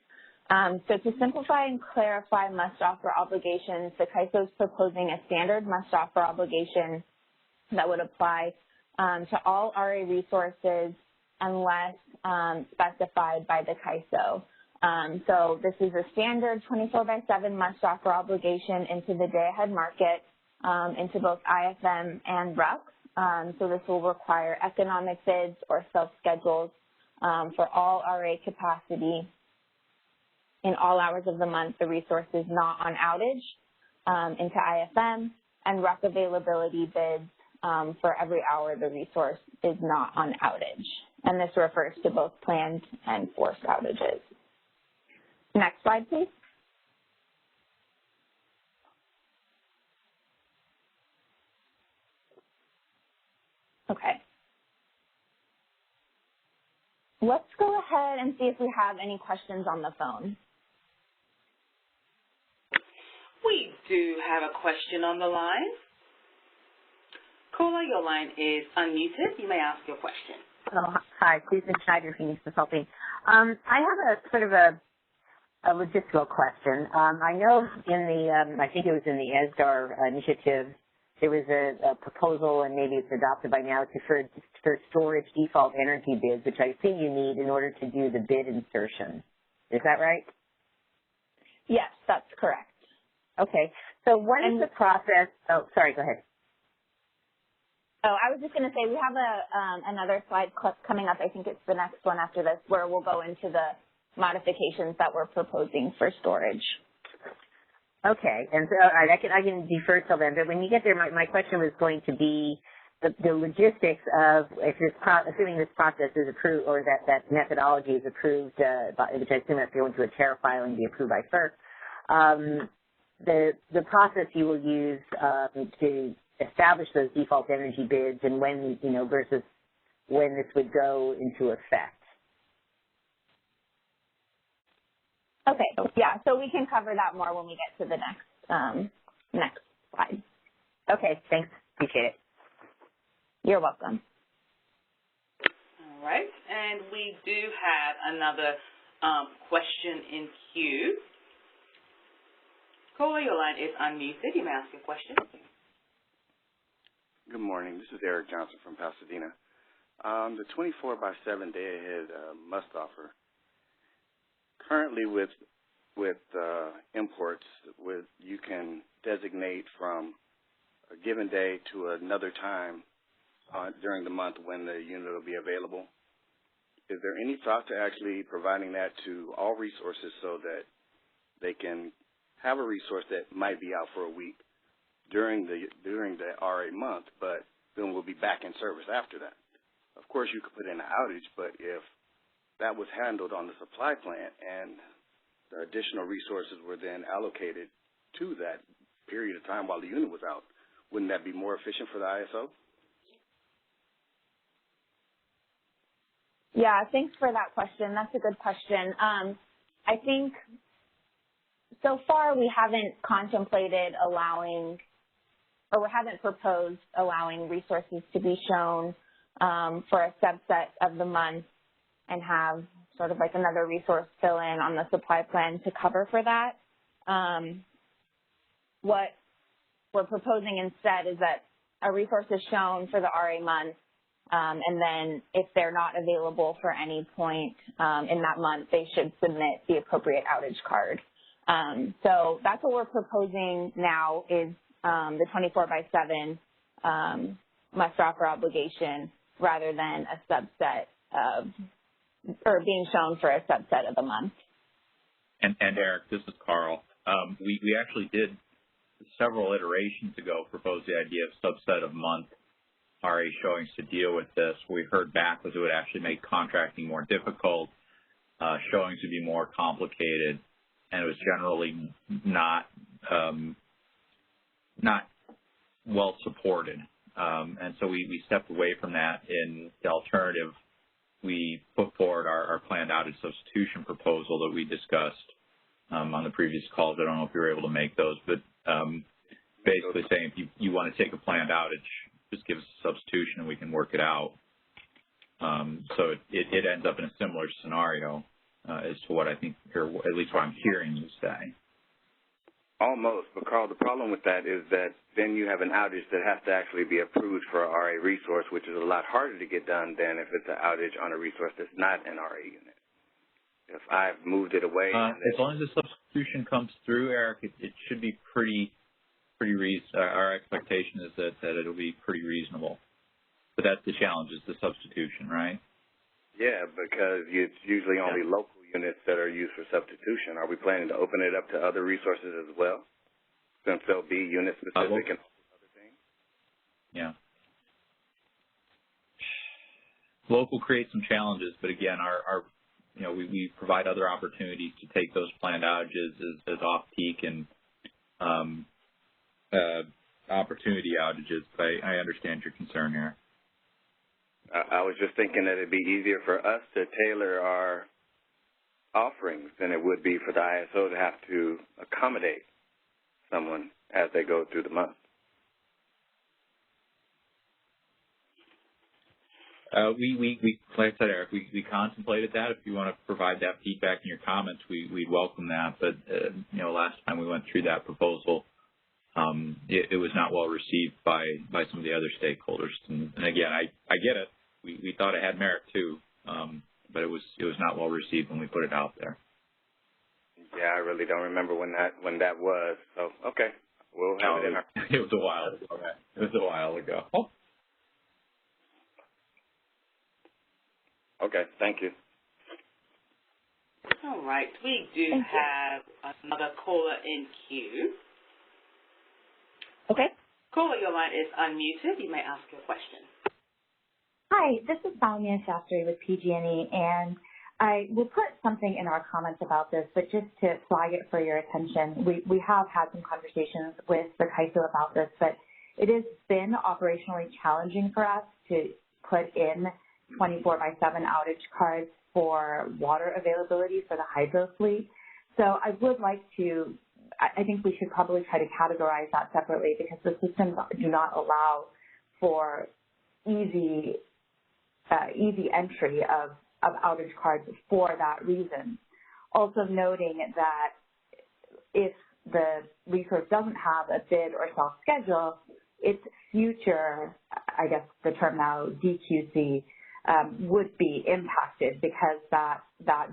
So to simplify and clarify must-offer obligations, the CAISO is proposing a standard must-offer obligation that would apply to all RA resources unless specified by the CAISO. So this is a standard 24/7 must-offer obligation into the day-ahead market, into both IFM and RUC. So this will require economic bids or self-schedules for all RA capacity in all hours of the month the resource is not on outage into IFM, and RUC availability bids for every hour the resource is not on outage. And this refers to both planned and forced outages. Next slide, please. Okay. Let's go ahead and see if we have any questions on the phone. We do have a question on the line. Caller, your line is unmuted. You may ask your question. Oh, hi, Susan Schneider, Phoenix Consulting. I have a sort of a logistical question. I know in the, I think it was in the ESDAR initiative, there was a proposal, and maybe it's adopted by now, for storage default energy bids, which I think you need in order to do the bid insertion. Is that right? Yes, that's correct. Okay. So what is the process? Oh, sorry, go ahead. Oh, I was just going to say we have another slide coming up. I think it's the next one after this, where we'll go into the modifications that we're proposing for storage. Okay, and so I can defer till then. But when you get there, my question was going to be the logistics of assuming this process is approved or that methodology is approved, which I assume has to go into a tariff filing and be approved by FERC. The process you will use to establish those default energy bids and when, versus when this would go into effect. Okay, yeah, so we can cover that more when we get to the next slide. Okay, thanks. Appreciate it. You're welcome. All right, and we do have another question in queue. Caller, your line is unmuted. You may ask your question. Good morning. This is Eric Johnson from Pasadena. The 24/7 day-ahead must offer. Currently, with imports, you can designate from a given day to another time during the month when the unit will be available. Is there any thought to actually providing that to all resources so that they can have a resource that might be out for a week during the RA month, but then we'll be back in service after that? Of course, you could put in an outage, but if that was handled on the supply plant and the additional resources were then allocated to that period of time while the unit was out, wouldn't that be more efficient for the ISO? Yeah, thanks for that question. That's a good question. I think so far we haven't contemplated allowing, or we haven't proposed allowing resources to be shown for a subset of the month and have sort of like another resource fill in on the supply plan to cover for that. What we're proposing instead is that a resource is shown for the RA month, and then if they're not available for any point in that month, they should submit the appropriate outage card. So that's what we're proposing now is the 24/7 must offer obligation rather than a subset of, or being shown for a subset of the month. And Eric, this is Carl. We actually did several iterations ago propose the idea of subset of month RA showings to deal with this. What we heard back was it would actually make contracting more difficult, showings would be more complicated, and it was generally not well supported. And so we stepped away from that. In the alternative, we put forward our planned outage substitution proposal that we discussed on the previous calls. I don't know if you were able to make those, but basically saying if you want to take a planned outage, just give us a substitution and we can work it out. So it ends up in a similar scenario as to what I think, or at least what I'm hearing you say. Almost, but Carl, the problem with that is that then you have an outage that has to actually be approved for a RA resource, which is a lot harder to get done than if it's an outage on a resource that's not an RA unit. If I've moved it away. As long as the substitution comes through, Eric, it should be pretty reasonable. Our expectation is that it'll be pretty reasonable. But that's the challenge, is the substitution, right? Yeah, because it's usually only local units that are used for substitution. Are we planning to open it up to other resources as well, since there'll be unit specific and other things? Yeah. Local creates some challenges, but again, we provide other opportunities to take those planned outages as off-peak and opportunity outages. But I understand your concern here. I was just thinking that it'd be easier for us to tailor our offerings than it would be for the ISO to have to accommodate someone as they go through the month. We like I said, Eric, we contemplated that. If you want to provide that feedback in your comments, we'd welcome that. But last time we went through that proposal, it was not well received by some of the other stakeholders. And again, I get it. We thought it had merit too, but it was not well received when we put it out there. Yeah, I really don't remember when that was. So okay, we'll have it in our. It was a while ago. Okay. It was a while ago. Oh. Okay, thank you. All right, we do have another caller in queue. Okay. Caller, your line is unmuted. You may ask your question. Hi, this is Salman Shastri with PG&E, and I will put something in our comments about this, but just to flag it for your attention, we have had some conversations with the CAISO about this, but it has been operationally challenging for us to put in 24/7 outage cards for water availability for the hydro fleet. So I would like to, I think we should probably try to categorize that separately because the systems do not allow for easy entry of outage cards for that reason. Also noting that if the resource doesn't have a bid or self-schedule, its future, I guess the term now, DQC, would be impacted because that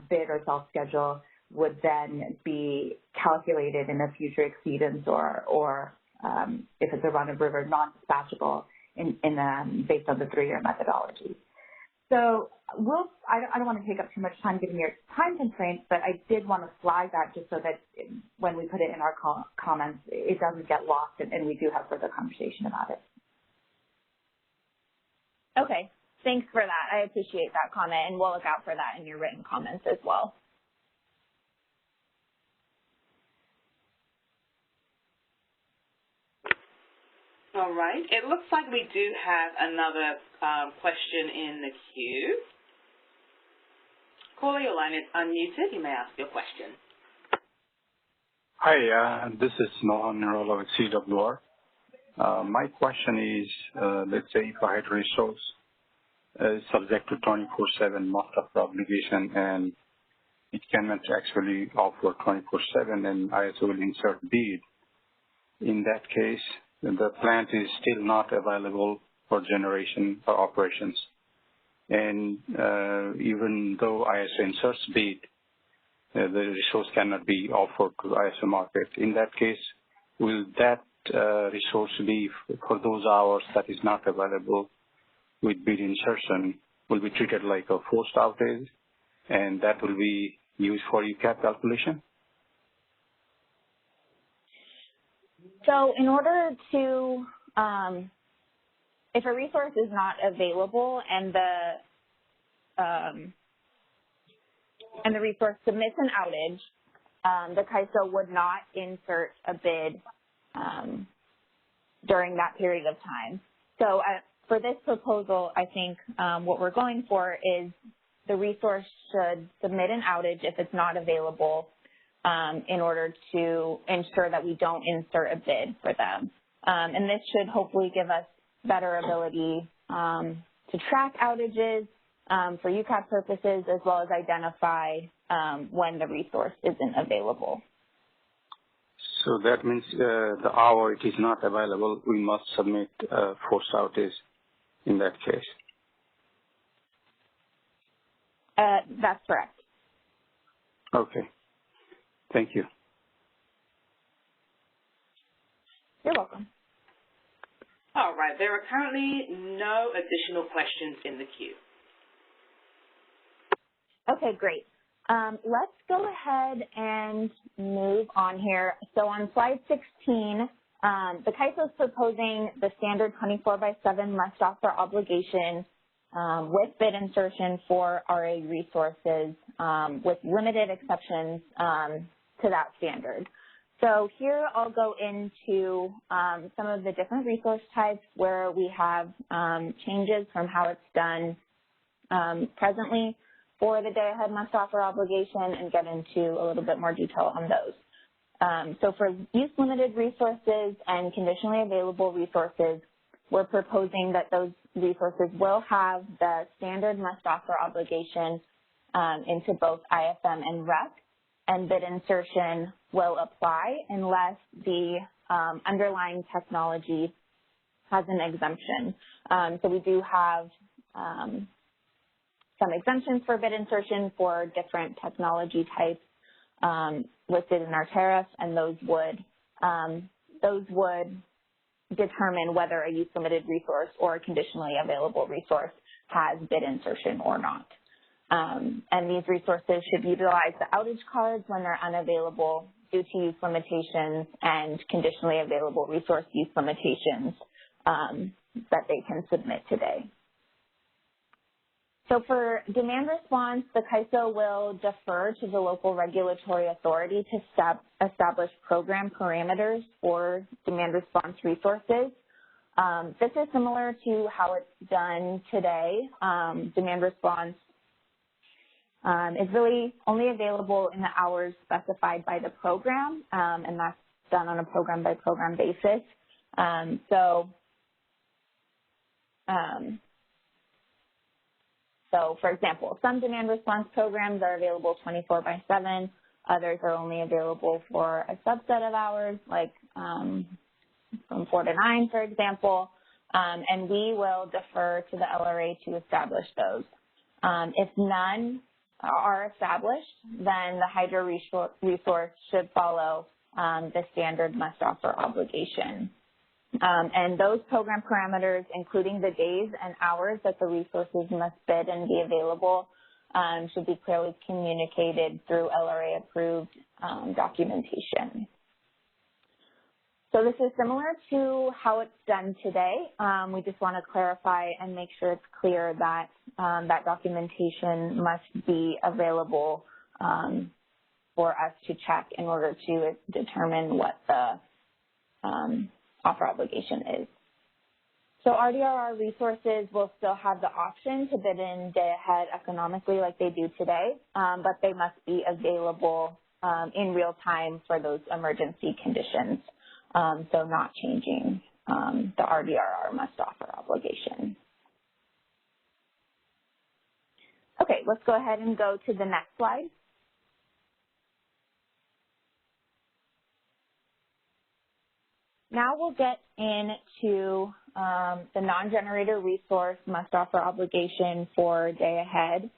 bid or self-schedule would then be calculated in a future exceedance or if it's a run-of-river, non-dispatchable based on the 3-year methodology. So I don't want to take up too much time given your time constraints, but I did want to flag that just so that when we put it in our comments, it doesn't get lost and we do have further conversation about it. Okay, thanks for that. I appreciate that comment, and we'll look out for that in your written comments as well. All right. It looks like we do have another question in the queue. Caller, your line is unmuted. You may ask your question. Hi, this is Nohan Nirolo with CWR. My question is, let's say if a hydro resource is subject to 24/7 must-offer obligation and it cannot actually offer 24/7 and ISO will insert bid. In that case, the plant is still not available for generation or operations. And even though ISO inserts bid, the resource cannot be offered to the ISO market. In that case, will that resource be for those hours that is not available with bid insertion will be treated like a forced outage, and that will be used for UCAP calculation? So in order to, if a resource is not available and the resource submits an outage, the CAISO would not insert a bid during that period of time. So for this proposal, I think what we're going for is the resource should submit an outage if it's not available in order to ensure that we don't insert a bid for them. And this should hopefully give us better ability to track outages for UCAP purposes, as well as identify when the resource isn't available. So that means the hour it is not available, we must submit forced outage in that case. That's correct. Okay. Thank you. You're welcome. All right. There are currently no additional questions in the queue. Okay, great. Let's go ahead and move on here. So on slide 16, the CAISO is proposing the standard 24/7 must offer obligation with bid insertion for RA resources with limited exceptions to that standard. So here I'll go into some of the different resource types where we have changes from how it's done presently for the day-ahead must-offer obligation and get into a little bit more detail on those. So for use-limited resources and conditionally available resources, we're proposing that those resources will have the standard must-offer obligation into both IFM and REC, and bid insertion will apply unless the underlying technology has an exemption. So we do have some exemptions for bid insertion for different technology types listed in our tariff, and those would determine whether a use-limited resource or a conditionally available resource has bid insertion or not. And these resources should utilize the outage cards when they're unavailable due to use limitations and conditionally available resource use limitations that they can submit today. So for demand response, the CAISO will defer to the local regulatory authority to establish program parameters for demand response resources. This is similar to how it's done today. Demand response is really only available in the hours specified by the program, and that's done on a program-by-program basis. So, for example, some demand response programs are available 24/7. Others are only available for a subset of hours, like from 4 to 9, for example, and we will defer to the LRA to establish those. If none are established, then the hydro resource should follow the standard must-offer obligation. And those program parameters, including the days and hours that the resources must bid and be available, should be clearly communicated through LRA-approved documentation. So this is similar to how it's done today. We just want to clarify and make sure it's clear that that documentation must be available for us to check in order to determine what the offer obligation is. So RDRR resources will still have the option to bid in day ahead economically like they do today, but they must be available in real time for those emergency conditions. So not changing the RDRR must offer obligation. Okay, let's go ahead and go to the next slide. Now we'll get into the non-generator resource must offer obligation for day ahead.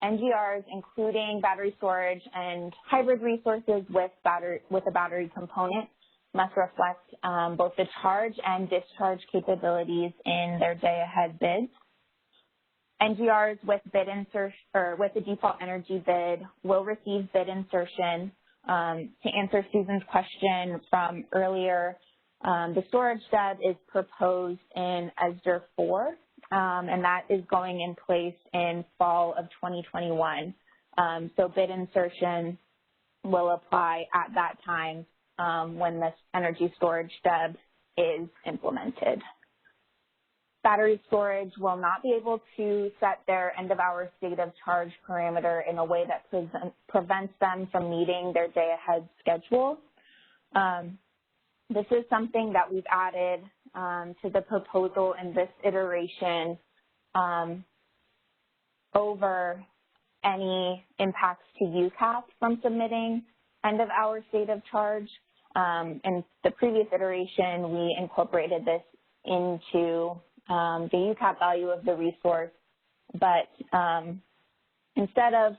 NGRs, including battery storage and hybrid resources with a battery component, must reflect both the charge and discharge capabilities in their day ahead bids. NGRs with bid insertion or with a default energy bid will receive bid insertion. To answer Susan's question from earlier, the storage step is proposed in ESDR 4, and that is going in place in fall of 2021. So bid insertion will apply at that time when this energy storage step is implemented. Battery storage will not be able to set their end-of-hour state of charge parameter in a way that prevents them from meeting their day-ahead schedule. This is something that we've added to the proposal in this iteration over any impacts to UCAP from submitting end-of-hour state of charge. In the previous iteration, we incorporated this into the UCAP value of the resource, but instead of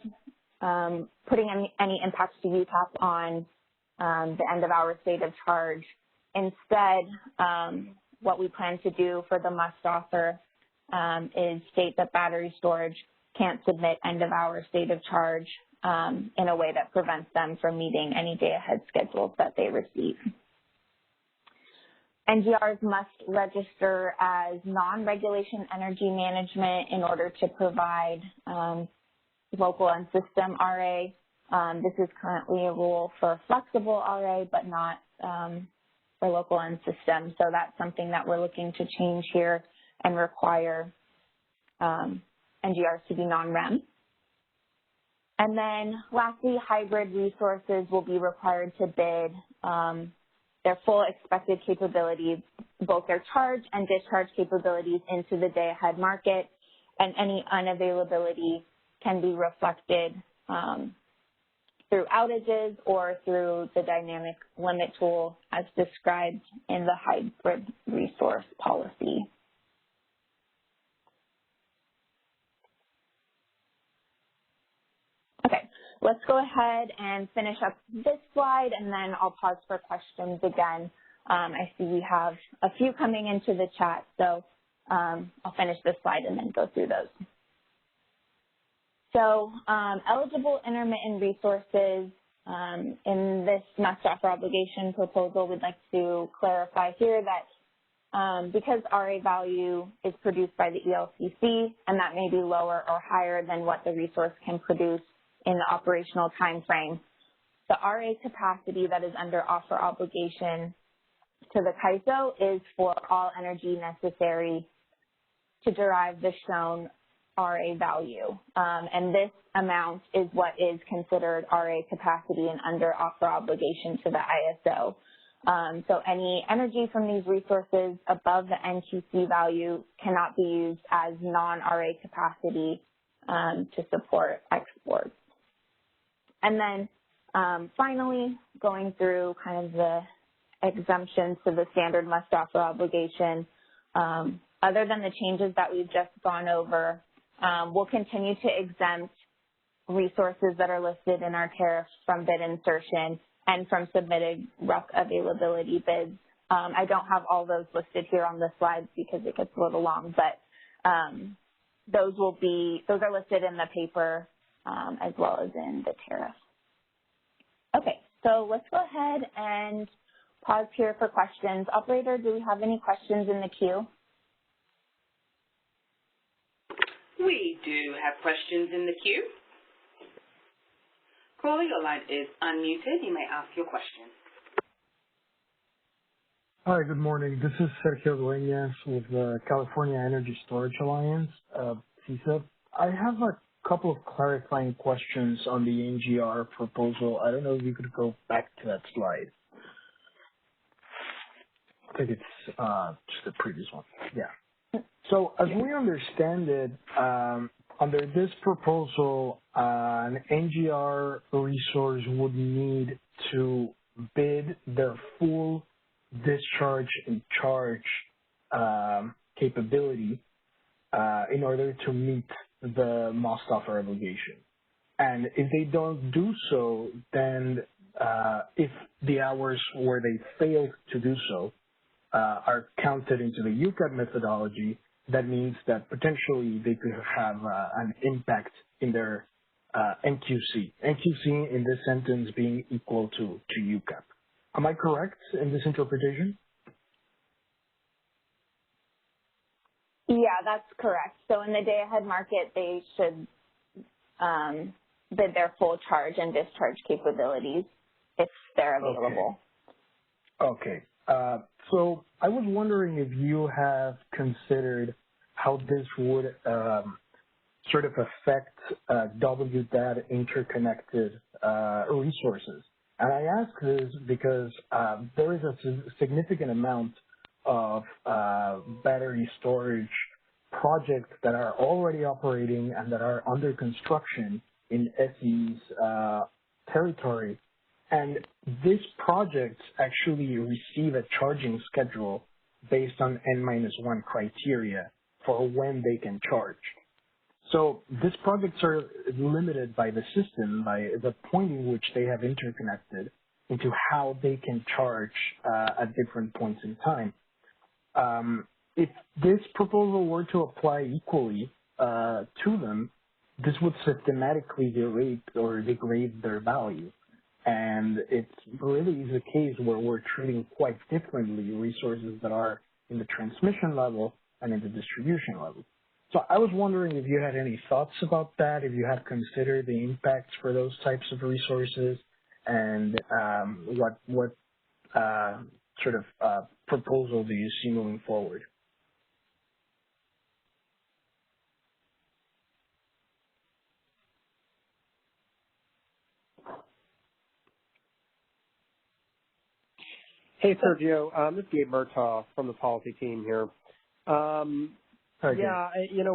putting any impacts to UCAP on the end-of-hour state of charge, instead what we plan to do for the must offer is state that battery storage can't submit end-of-hour state of charge in a way that prevents them from meeting any day-ahead schedules that they receive. NGRs must register as non-regulation energy management in order to provide local and system RA. This is currently a rule for flexible RA, but not for local and system. So that's something that we're looking to change here and require NGRs to be non-REM. And then lastly, hybrid resources will be required to bid their full expected capabilities, both their charge and discharge capabilities into the day-ahead market, and any unavailability can be reflected through outages or through the dynamic limit tool as described in the hybrid resource policy. Okay, let's go ahead and finish up this slide, and then I'll pause for questions again. I see we have a few coming into the chat, so I'll finish this slide and then go through those. So eligible intermittent resources In this must offer obligation proposal, we'd like to clarify here that because RA value is produced by the ELCC, and that may be lower or higher than what the resource can produce in the operational time frame, the RA capacity that is under offer obligation to the CAISO is for all energy necessary to derive the shown RA value. And this amount is what is considered RA capacity and under offer obligation to the ISO. So any energy from these resources above the NQC value cannot be used as non-RA capacity to support exports. And then finally, going through kind of the exemptions to the standard must offer obligation, other than the changes that we've just gone over, we'll continue to exempt resources that are listed in our tariff from bid insertion and from submitted RUC availability bids. I don't have all those listed here on the slides because it gets a little long, but those are listed in the paper as well as in the tariff. Okay, so let's go ahead and pause here for questions. Operator, do we have any questions in the queue? We do have questions in the queue. Caller, your line is unmuted. You may ask your question. Hi, good morning. This is Sergio Dueñas with the California Energy Storage Alliance, CAISO. I have a couple of clarifying questions on the NGR proposal. I don't know if you could go back to that slide. I think it's just the previous one. Yeah. So as we understand it, under this proposal, an NGR resource would need to bid their full discharge and charge capability in order to meet the must offer obligation. And if they don't do so, then if the hours where they failed to do so are counted into the UCAP methodology, that means that potentially they could have an impact in their NQC. NQC in this sentence being equal to UCAP. Am I correct in this interpretation? Yeah, that's correct. So in the day-ahead market, they should bid their full charge and discharge capabilities if they're available. Okay. So I was wondering if you have considered how this would sort of affect WDAT interconnected resources. And I ask this because there is a significant amount of battery storage projects that are already operating and that are under construction in SE's territory. And these projects actually receive a charging schedule based on N-1 criteria for when they can charge. So these projects are limited by the system, by the point in which they have interconnected into how they can charge at different points in time. If this proposal were to apply equally to them, this would systematically degrade their value. And it's really the case where we're treating quite differently resources that are in the transmission level and in the distribution level. So I was wondering if you had any thoughts about that, if you had considered the impacts for those types of resources, and what sort of proposal do you see moving forward? Hey, Sergio. This is Gabe Murtaugh from the policy team here. Yeah,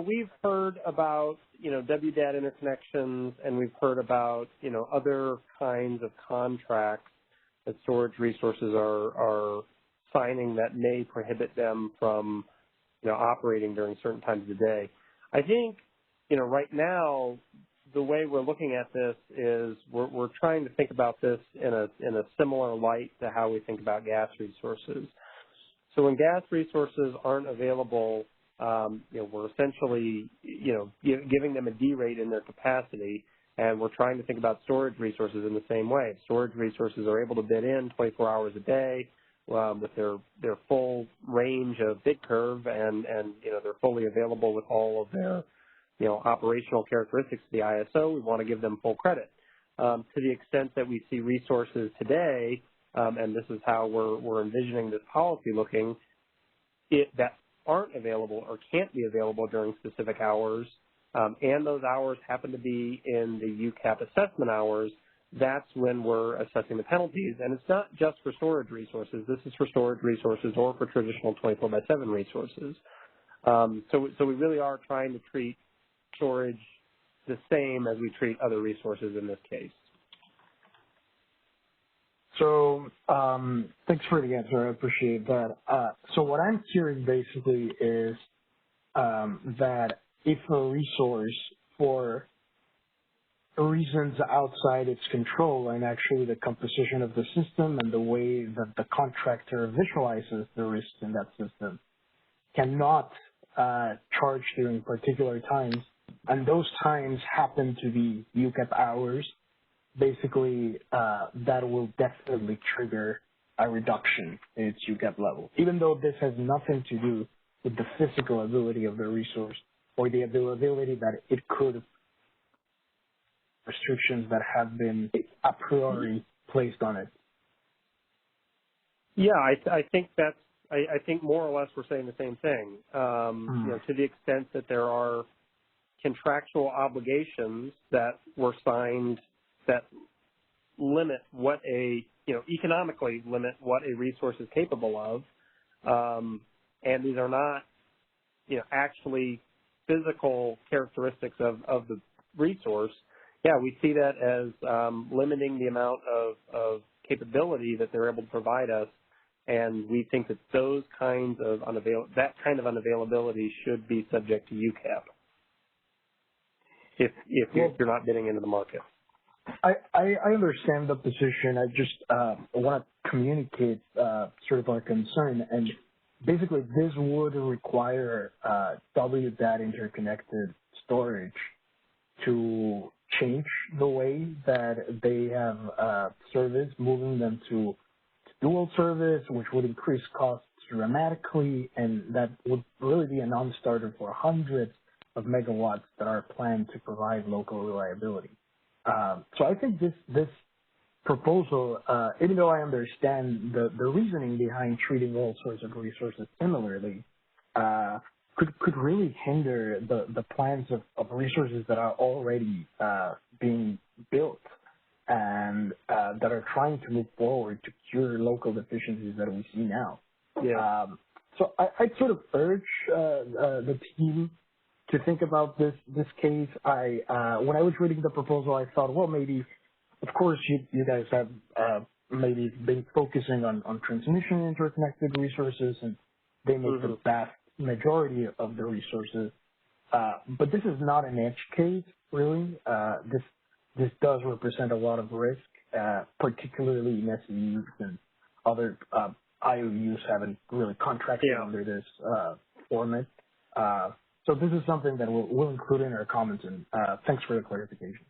we've heard about, WDAT interconnections, and we've heard about, other kinds of contracts that storage resources are signing that may prohibit them from, operating during certain times of the day. I think, right now, the way we're looking at this is we're trying to think about this in a similar light to how we think about gas resources. So when gas resources aren't available, we're essentially, giving them a D rate in their capacity, And we're trying to think about storage resources in the same way. Storage resources are able to bid in 24 hours a day with their full range of bid curve, and they're fully available with all of their operational characteristics of the ISO. We want to give them full credit. To the extent that we see resources today, and this is how we're envisioning this policy looking, that aren't available or can't be available during specific hours, and those hours happen to be in the UCAP assessment hours, that's when we're assessing the penalties. And it's not just for storage resources. This is for storage resources or for traditional 24/7 resources. So we really are trying to treat storage the same as we treat other resources in this case. So thanks for the answer. I appreciate that. So what I'm hearing basically is that if a resource for reasons outside its control, and actually the composition of the system and the way that the contractor visualizes the risks in that system, cannot charge during particular times, and those times happen to be UCAP hours, basically that will definitely trigger a reduction in its UCAP level, even though this has nothing to do with the physical ability of the resource or the availability that it could, restrictions that have been a priori placed on it. Yeah, I think that's, I think more or less we're saying the same thing. To the extent that there are contractual obligations that were signed that limit what economically limit what a resource is capable of, and these are not, actually physical characteristics of the resource. Yeah, we see that as limiting the amount of capability that they're able to provide us, and we think that those kinds of that kind of unavailability should be subject to UCAP if you're not bidding into the market. I understand the position. I just want to communicate sort of our concern, and basically this would require WDAT interconnected storage to change the way that they have service, moving them to dual service, which would increase costs dramatically, and that would really be a non-starter for hundreds of megawatts that are planned to provide local reliability. So I think this proposal, even though I understand the reasoning behind treating all sorts of resources similarly, could really hinder the plans of resources that are already being built and that are trying to move forward to cure local deficiencies that we see now. Yeah. So I'd sort of urge the team to think about this case. When I was reading the proposal, I thought, well, maybe, of course, you guys have maybe been focusing on transmission interconnected resources, and they make the vast majority of the resources. But this is not an edge case, really. This does represent a lot of risk, particularly in SEUs and other IOUs haven't really contracted under this format. So this is something that we'll include in our comments, and thanks for the clarification.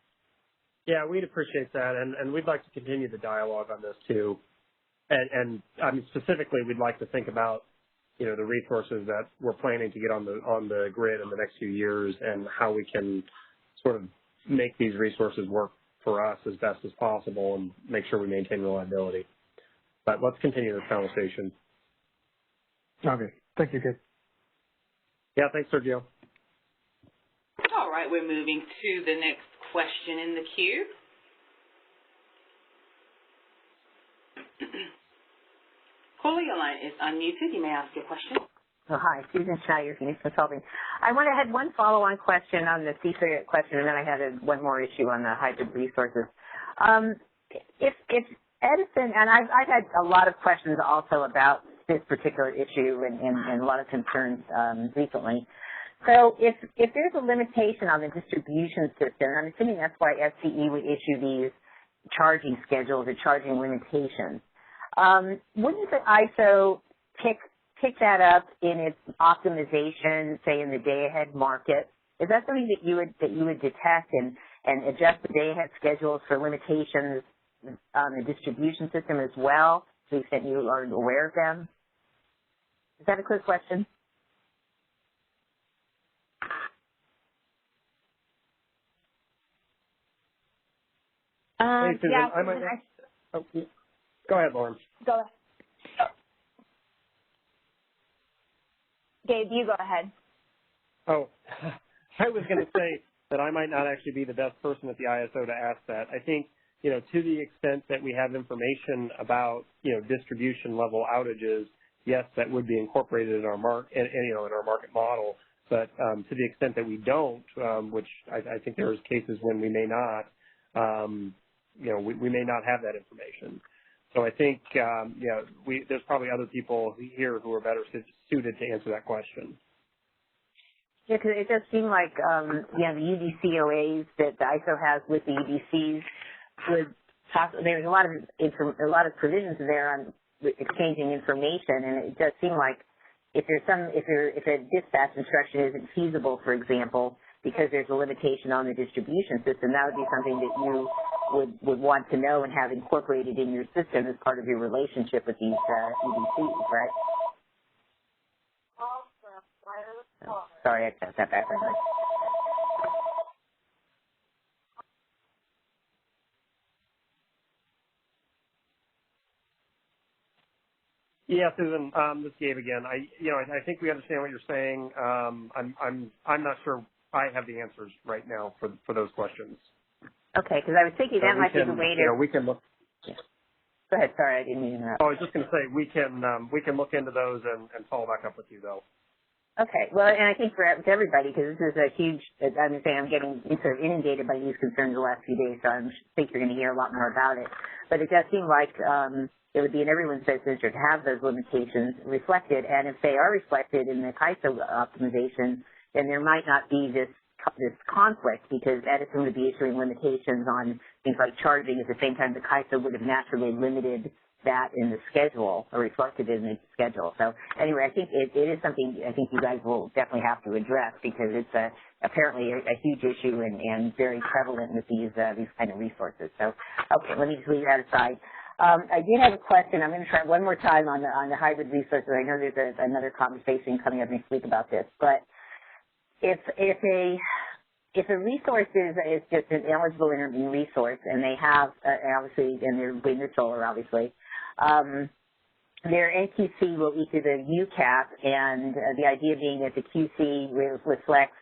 Yeah, we'd appreciate that, and we'd like to continue the dialogue on this too. And I mean, specifically, we'd like to think about, the resources that we're planning to get on the grid in the next few years, and how we can sort of make these resources work for us as best as possible and make sure we maintain reliability. But let's continue this conversation. Okay. Thank you, Kate. Yeah, thanks, Sergio. All right, we're moving to the next question in the queue. Caller, your line is unmuted. You may ask your question. Oh, hi, Susan Schneider, Phoenix Consulting. I had one follow-on question on the CFIG question, and then I had one more issue on the hybrid resources. If Edison, and I've had a lot of questions also about this particular issue and a lot of concerns recently. So if there's a limitation on the distribution system, and I'm assuming that's why SCE would issue these charging schedules or charging limitations, wouldn't the ISO pick that up in its optimization, say in the day-ahead market? Is that something that you would detect? And and adjust the day-ahead schedules for limitations on the distribution system as well, to the extent you are aware of them? Is that a quick question? Hey, Susan, yeah, go ahead, Lauren. Go ahead. Gabe, you go ahead. Oh, I was going to say that I might not actually be the best person at the ISO to ask that. I think, to the extent that we have information about, distribution level outages, yes, that would be incorporated in our in our market model. But to the extent that we don't, which I think there's cases when we may not, we may not have that information. So I think, there's probably other people here who are better suited to answer that question. Yeah, because it does seem like, the UDCOAs that the ISO has with the UDCs there's a lot of provisions there on exchanging information, and it does seem like if a dispatch instruction isn't feasible, for example, because there's a limitation on the distribution system, that would be something that you would want to know and have incorporated in your system as part of your relationship with these UDCs, right? Oh, sorry, I got that back. Yeah, Susan, this is Gabe again. I think we understand what you're saying. I'm not sure I have the answers right now for those questions. Okay, because I was thinking that might be the way to. We can look. Go ahead. Sorry, I didn't mean to interrupt. Oh, I was just going to say we can look into those and follow back up with you though. Okay, well, and I think for everybody, because this is a huge, I'm getting sort of inundated by these concerns the last few days, so I think you're going to hear a lot more about it. But it does seem like it would be in everyone's best interest to have those limitations reflected, and if they are reflected in the CAISO optimization, then there might not be this conflict, because Edison would be issuing limitations on things like charging at the same time the CAISO would have naturally limited that in the schedule or reflected in the schedule. So anyway, I think it is something I think you guys will definitely have to address, because it's apparently a huge issue and very prevalent with these kind of resources. So okay, let me just leave that aside. I did have a question. I'm going to try one more time on the hybrid resources. I know there's another conversation coming up next week about this, but if a resource is just an eligible intermittent resource, and they have obviously, and they're wind or solar, obviously, their NQC will equal the UCAP, and the idea being that the QC reflects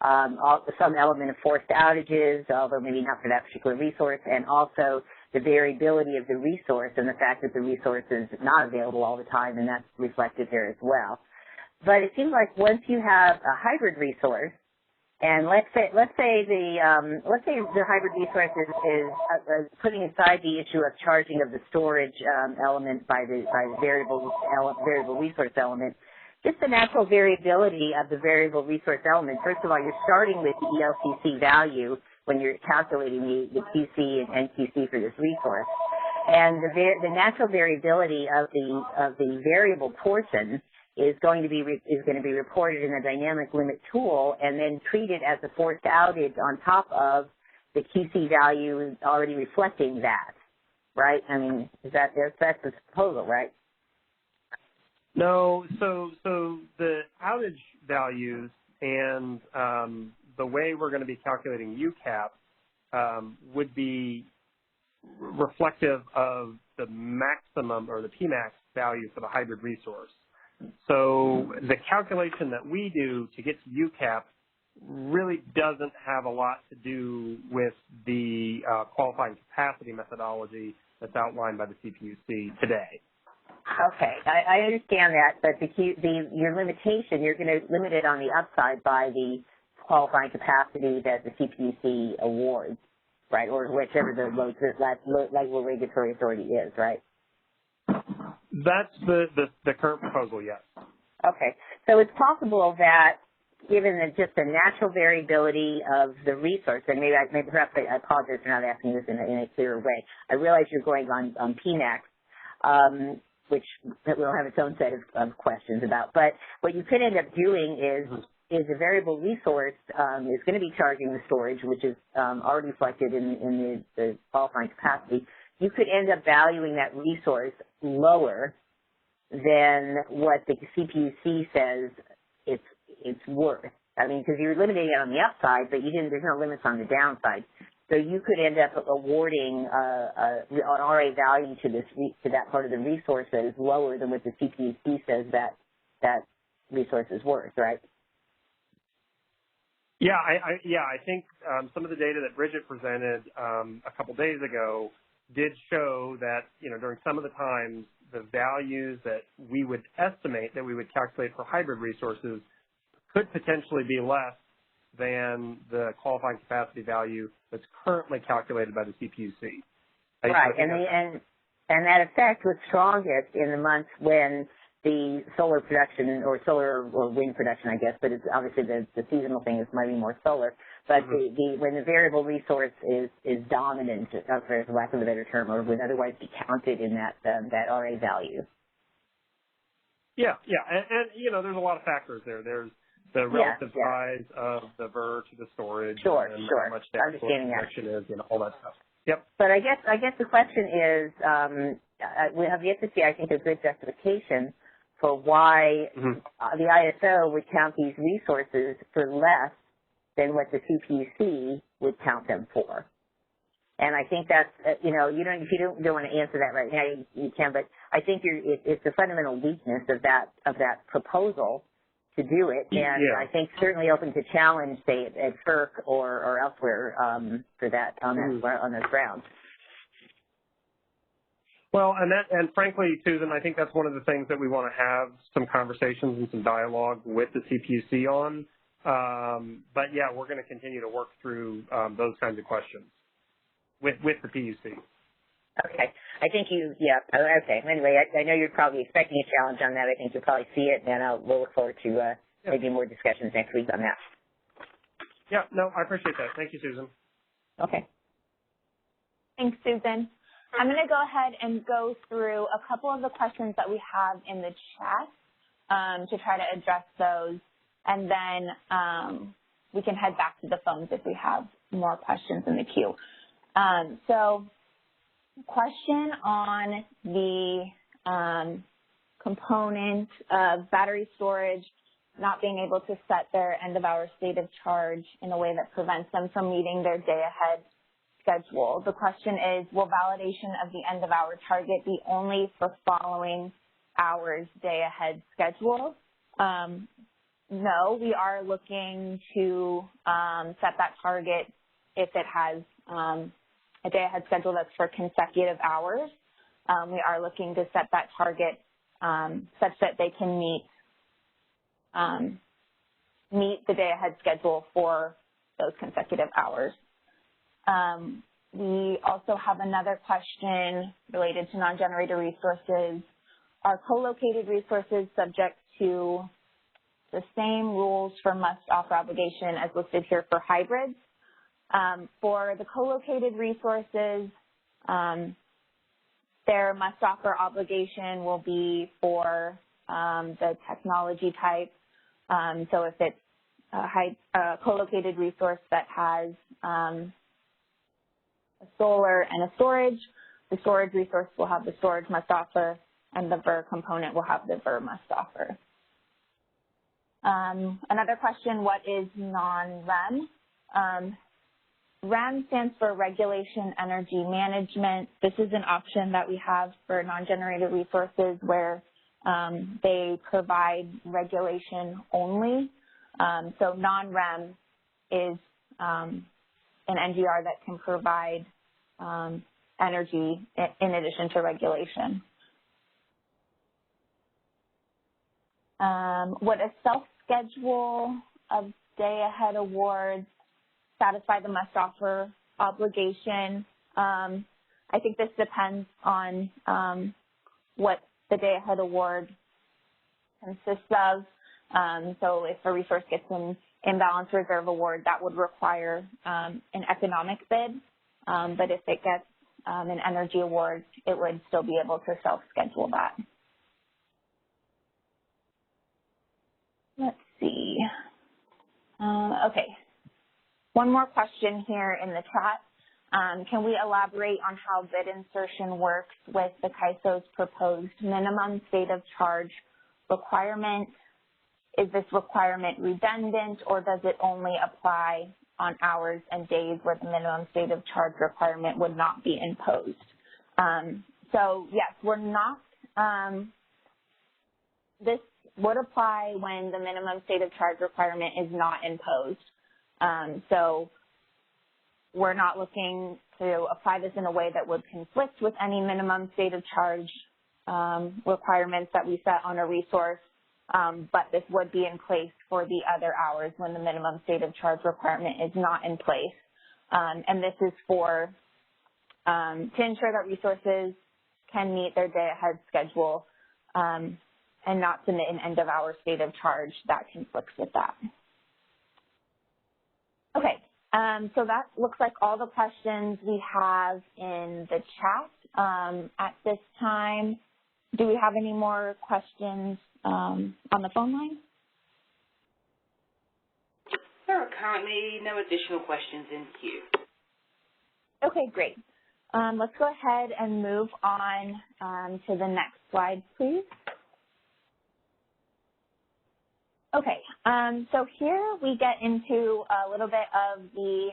some element of forced outages, although maybe not for that particular resource, and also the variability of the resource and the fact that the resource is not available all the time, and that's reflected there as well. But it seems like once you have a hybrid resource, and let's say the hybrid resource is putting aside the issue of charging of the storage element by the variable resource element, just the natural variability of the variable resource element. First of all, you're starting with the ELCC value when you're calculating the QC and NQC for this resource, and the natural variability of the variable portion is going to be reported in the dynamic limit tool and then treated as a forced outage on top of the QC value already reflecting that, right? I mean, that's the proposal, right? No, so the outage values and the way we're going to be calculating UCAP would be reflective of the maximum or the Pmax value for the hybrid resource. So the calculation that we do to get to UCAP really doesn't have a lot to do with the qualifying capacity methodology that's outlined by the CPUC today. Okay, I understand that, but your limitation, you're going to limit it on the upside by the qualifying capacity that the CPUC awards, right, or whichever the local regulatory authority is, right? That's the current proposal, yes. Okay, so it's possible that given just the natural variability of the resource, and perhaps I apologize for not asking this in a clearer way. I realize you're going on PMAX, which will have its own set of questions about. But what you could end up doing is is a variable resource is going to be charging the storage, which is already reflected in the qualifying capacity, you could end up valuing that resource lower than what the CPUC says it's worth. I mean, because you're limiting it on the upside, but there's no limits on the downside. So you could end up awarding an RA value to that part of the resource that is lower than what the CPUC says that resource is worth, right? Yeah, I think some of the data that Bridget presented a couple days ago did show that, during some of the times, the values that we would estimate, that we would calculate for hybrid resources, could potentially be less than the qualifying capacity value that's currently calculated by the CPUC. Right, and that effect was strongest in the months when the solar production or wind production, I guess, but it's obviously the seasonal thing is maybe more solar. But when the variable resource is dominant, for lack of a better term, or would otherwise be counted in that RA value. Yeah, and there's a lot of factors there. There's the relative size of the VER to the storage, and how much that production is, all that stuff. Yep. But I guess the question is, we have yet to see, I think, a good justification for why the ISO would count these resources for less than what the CPUC would count them for. And I think that's, if you don't want to answer that right now, you can, but I think it's a fundamental weakness of that proposal to do it, and I think certainly open to challenge, say, at FERC or elsewhere for that on those grounds. Well, and frankly, Susan, I think that's one of the things that we want to have some conversations and some dialogue with the CPUC on. But yeah, we're going to continue to work through those kinds of questions with the PUC. Okay. I think okay. Anyway, I know you're probably expecting a challenge on that. I think you'll probably see it, and we'll look forward to maybe more discussions next week on that. Yeah, no, I appreciate that. Thank you, Susan. Okay. Thanks, Susan. I'm going to go ahead and go through a couple of the questions that we have in the chat to try to address those, and then we can head back to the phones if we have more questions in the queue. So question on the component of battery storage not being able to set their end-of-hour state of charge in a way that prevents them from meeting their day-ahead schedule. The question is, will validation of the end-of-hour target be only for following hours day-ahead schedule? No, we are looking to set that target if it has a day-ahead schedule that's for consecutive hours. We are looking to set that target such that they can meet the day-ahead schedule for those consecutive hours. We also have another question related to non-generator resources. Are co-located resources subject to the same rules for must-offer obligation as listed here for hybrids? For the co-located resources, their must-offer obligation will be for the technology type. So if it's a co-located resource that has a solar and a storage, the storage resource will have the storage must-offer, and the VER component will have the VER must-offer. Another question, what is non-REM? REM stands for Regulation Energy Management. This is an option that we have for non-generated resources where they provide regulation only. So non-REM is an NGR that can provide energy in addition to regulation. Would a self-schedule of day-ahead awards satisfy the must-offer obligation? I think this depends on what the day-ahead award consists of. So if a resource gets an imbalance reserve award, that would require an economic bid. But if it gets an energy award, it would still be able to self-schedule that. Let's see. Okay. One more question here in the chat. Can we elaborate on how bid insertion works with the CAISO's proposed minimum state of charge requirement? Is this requirement redundant, or does it only apply on hours and days where the minimum state of charge requirement would not be imposed? So yes, we're not, this would apply when the minimum state of charge requirement is not imposed. So we're not looking to apply this in a way that would conflict with any minimum state of charge requirements that we set on a resource, but this would be in place for the other hours when the minimum state of charge requirement is not in place. And this is for to ensure that resources can meet their day-ahead schedule and not submit an end-of-hour state of charge that conflicts with that. Okay, so that looks like all the questions we have in the chat at this time. Do we have any more questions on the phone line? There are currently no additional questions in queue. Okay, great. Let's go ahead and move on to the next slide, please. Okay, so here we get into a little bit of the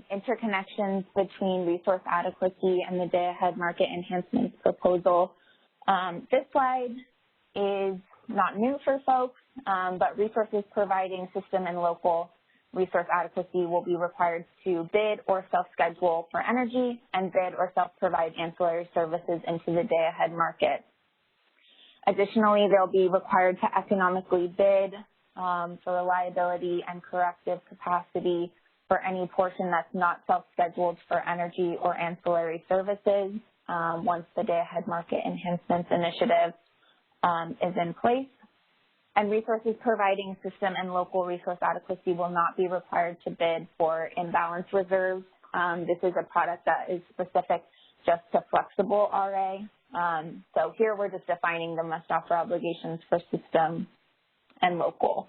interconnections between resource adequacy and the day-ahead market enhancements proposal. This slide is not new for folks, but resources providing system and local resource adequacy will be required to bid or self-schedule for energy and bid or self-provide ancillary services into the day-ahead market. Additionally, they'll be required to economically bid for reliability and corrective capacity for any portion that's not self-scheduled for energy or ancillary services once the day-ahead market enhancements initiative is in place. And resources providing system and local resource adequacy will not be required to bid for imbalance reserves. This is a product that is specific just to flexible RA. So here we're just defining the must offer obligations for system and local,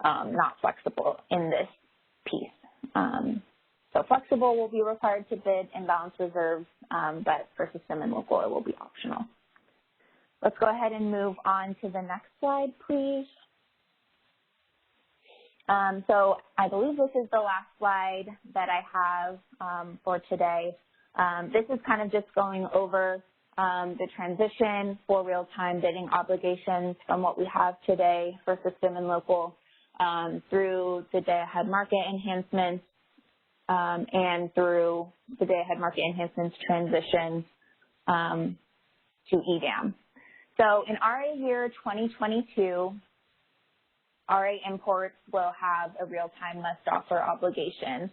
not flexible in this piece. So flexible will be required to bid imbalance reserves, but for system and local it will be optional. Let's go ahead and move on to the next slide, please. So I believe this is the last slide that I have for today. This is kind of just going over the transition for real-time bidding obligations from what we have today for system and local through the day-ahead market enhancements and through the day-ahead market enhancements transition to EDAM. So in RA year 2022, RA imports will have a real-time must-offer obligation.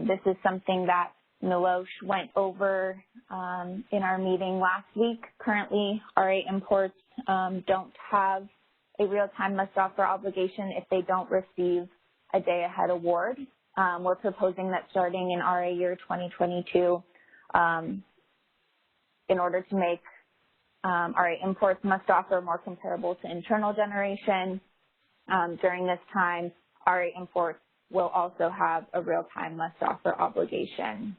This is something that Milosh went over in our meeting last week. Currently, RA imports don't have a real-time must-offer obligation if they don't receive a day-ahead award. We're proposing that starting in RA year 2022, in order to make RA imports must offer more comparable to internal generation. During this time, RA imports will also have a real-time must offer obligation.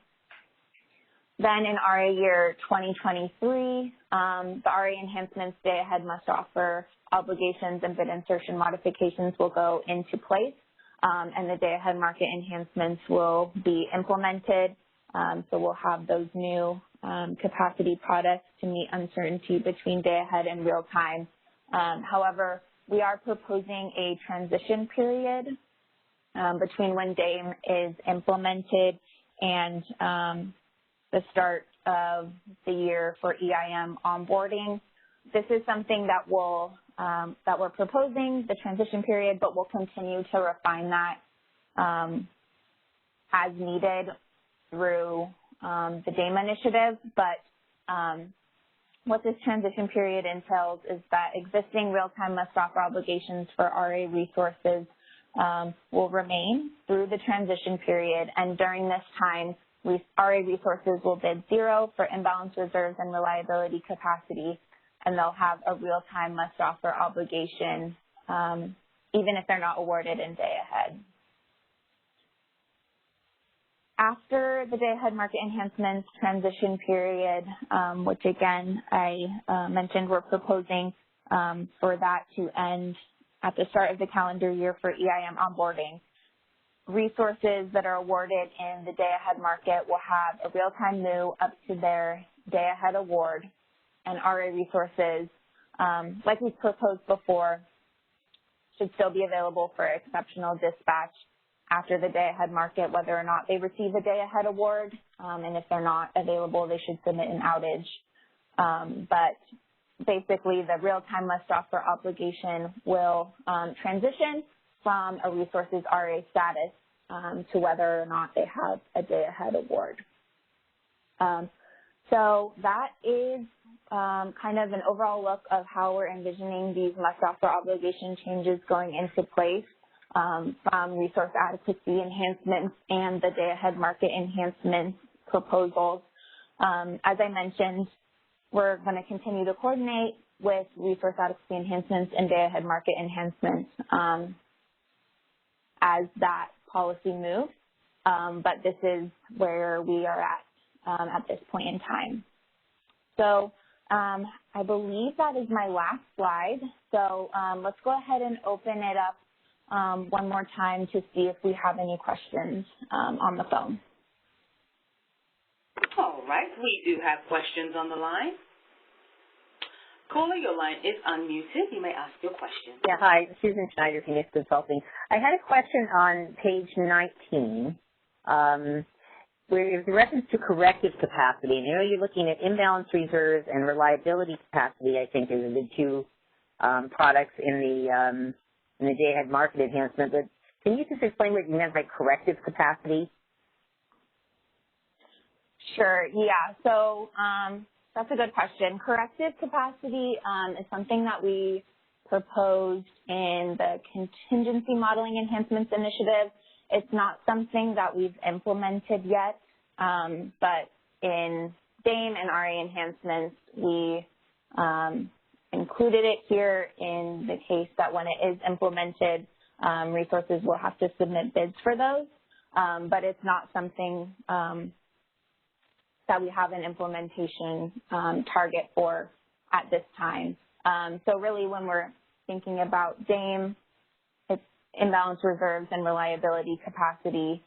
Then in RA year 2023, the RA enhancements day-ahead must offer obligations and bid insertion modifications will go into place, and the day-ahead market enhancements will be implemented. So we'll have those new capacity products to meet uncertainty between day-ahead and real-time. However, we are proposing a transition period between when DAME is implemented and the start of the year for EIM onboarding. This is something that will that we're proposing, the transition period, but we'll continue to refine that as needed through the DAME initiative. But what this transition period entails is that existing real-time must-offer obligations for RA resources will remain through the transition period, and during this time, RA resources will bid zero for imbalance reserves and reliability capacity, and they'll have a real-time must-offer obligation even if they're not awarded in day-ahead. After the day-ahead market enhancements transition period, which again I mentioned we're proposing for that to end at the start of the calendar year for EIM onboarding, resources that are awarded in the day-ahead market will have a real-time move up to their day-ahead award, and RA resources, like we proposed before, should still be available for exceptional dispatch after the day-ahead market, whether or not they receive a day-ahead award, and if they're not available, they should submit an outage. But basically, the real-time must offer obligation will transition from a resources RA status to whether or not they have a day-ahead award. So that is kind of an overall look of how we're envisioning these must offer obligation changes going into place. From resource adequacy enhancements and the day-ahead market enhancements proposals. As I mentioned, we're going to continue to coordinate with resource adequacy enhancements and day-ahead market enhancements as that policy moves, but this is where we are at this point in time. So I believe that is my last slide. So let's go ahead and open it up one more time to see if we have any questions on the phone. All right, we do have questions on the line. Caller, your line is unmuted. You may ask your question. Yeah, hi, Susan Schneider, Phoenix Consulting. I had a question on page 19, where there's a reference to corrective capacity. And I know you're looking at imbalance reserves and reliability capacity, I think, are the two products in the day-ahead market enhancement, but can you just explain what you meant by corrective capacity? Sure, yeah. So that's a good question. Corrective capacity is something that we proposed in the contingency modeling enhancements initiative. It's not something that we've implemented yet, but in DAME and RA enhancements, we included it here in the case that when it is implemented, resources will have to submit bids for those, but it's not something that we have an implementation target for at this time. So really when we're thinking about DAME, it's imbalance reserves and reliability capacity.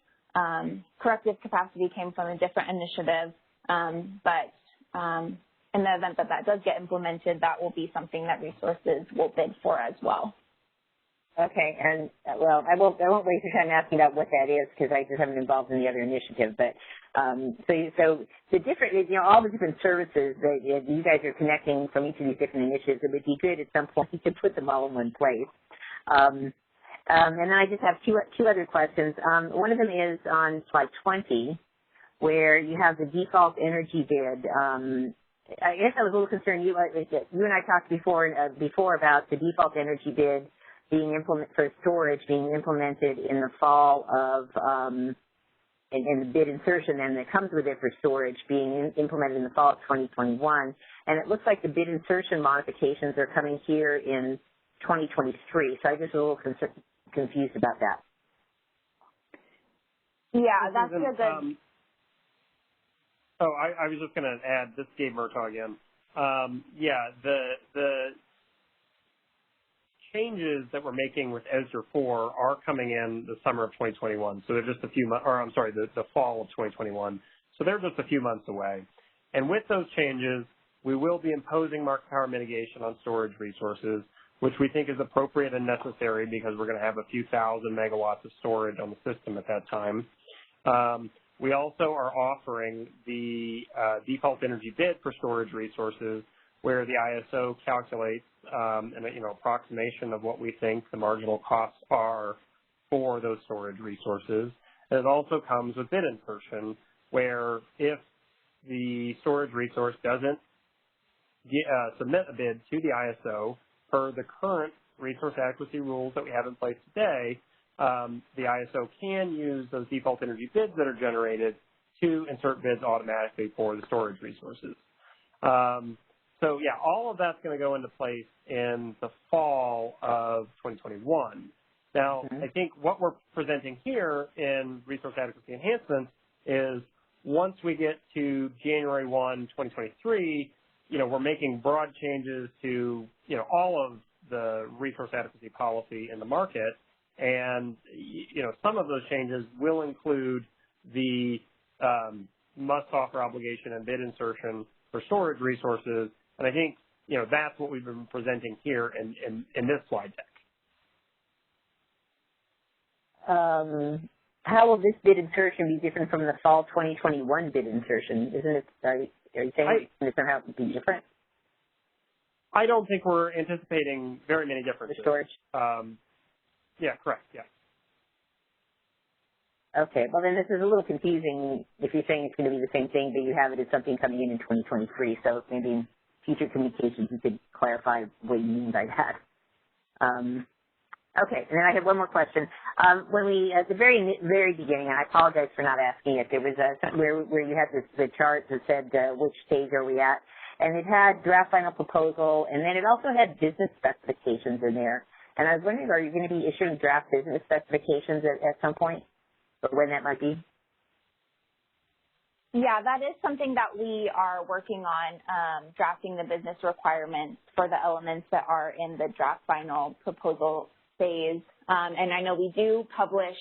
Corrective capacity came from a different initiative, but in the event that that does get implemented, that will be something that resources will bid for as well. Okay, and well, I won't waste your time asking about what that is because I just haven't been involved in the other initiative. But so the different, all the different services that you guys are connecting from each of these different initiatives, it would be good at some point to put them all in one place. And then I just have two other questions. One of them is on slide 20, where you have the default energy bid. I guess I was a little concerned. You and I talked before about the default energy bid being for storage being implemented in the fall of in the bid insertion, and that comes with it for storage being implemented in the fall of 2021. And it looks like the bid insertion modifications are coming here in 2023. So I'm just a little confused about that. Yeah, that's a good. I was just going to add, this is Gabe Murtaugh again. The changes that we're making with ESDR 4 are coming in the summer of 2021. So they're just a few months, or I'm sorry, the fall of 2021. So they're just a few months away. And with those changes, we will be imposing market power mitigation on storage resources, which we think is appropriate and necessary because we're going to have a few thousand megawatts of storage on the system at that time. We also are offering the default energy bid for storage resources, where the ISO calculates an approximation of what we think the marginal costs are for those storage resources. And it also comes with bid insertion, where if the storage resource doesn't submit a bid to the ISO per the current resource adequacy rules that we have in place today, the ISO can use those default energy bids that are generated to insert bids automatically for the storage resources. So yeah, all of that's going to go into place in the fall of 2021. Now, I think what we're presenting here in resource adequacy enhancements is once we get to January 1, 2023, we're making broad changes to, all of the resource adequacy policy in the market. And, some of those changes will include the must offer obligation and bid insertion for storage resources. And I think, that's what we've been presenting here in this slide deck. How will this bid insertion be different from the fall 2021 bid insertion? Isn't it, are you saying it's going to be different? I don't think we're anticipating very many differences. The storage? Yeah, correct, yeah. Okay, well then this is a little confusing if you're saying it's going to be the same thing, but you have it as something coming in 2023. So maybe in future communications you could clarify what you mean by that. Okay, and then I have one more question. When we, at the very beginning, and I apologize for not asking it, there was where you had the chart that said which stage are we at, and it had draft final proposal, and then it also had business specifications in there. And I was wondering, are you going to be issuing draft business specifications at some point, or when that might be? Yeah, that is something that we are working on, drafting the business requirements for the elements that are in the draft final proposal phase. And I know we do publish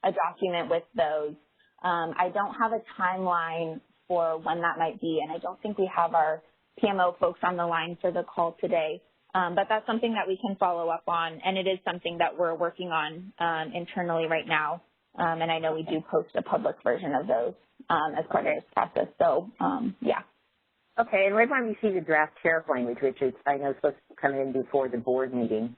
a document with those. I don't have a timeline for when that might be, and I don't think we have our PMO folks on the line for the call today. But that's something that we can follow up on, and it is something that we're working on internally right now. And I know we do post a public version of those as part of this process. So, yeah. Okay, and when might we see the draft tariff language, which is, I know, supposed to come in before the board meeting?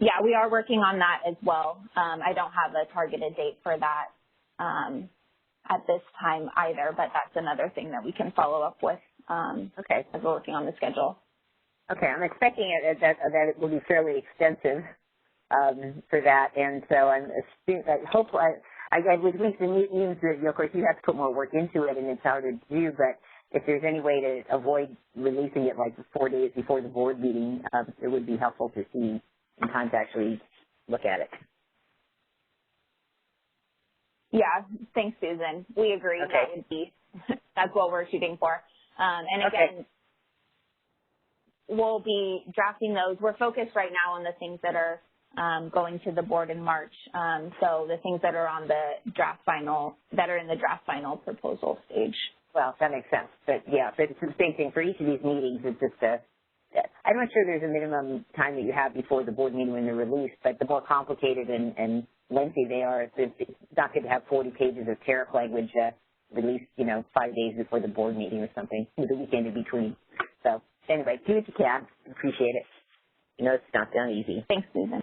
Yeah, we are working on that as well. I don't have a targeted date for that at this time either, but that's another thing that we can follow up with okay, as we're working on the schedule. Okay, I'm expecting that it will be fairly extensive for that, and so I'm assuming that hopefully, I would think it means that, of course, you have to put more work into it, and it's harder to do, but if there's any way to avoid releasing it like 4 days before the board meeting, it would be helpful to see in time to actually look at it. Yeah, thanks, Susan. We agree okay. that would be, that's what we're shooting for. And again, we'll be drafting those. We're focused right now on the things that are going to the board in March. So the things that are on the draft final, that are in the draft final proposal stage. Well, that makes sense. But yeah, but it's the same thing for each of these meetings. It's just I'm not sure there's a minimum time that you have before the board meeting when they're released, but the more complicated and lengthy they are, it's not good to have 40 pages of tariff language released, 5 days before the board meeting or something, with the weekend in between. So anyway, do what you can. Appreciate it. It's not done easy. Thanks, Susan.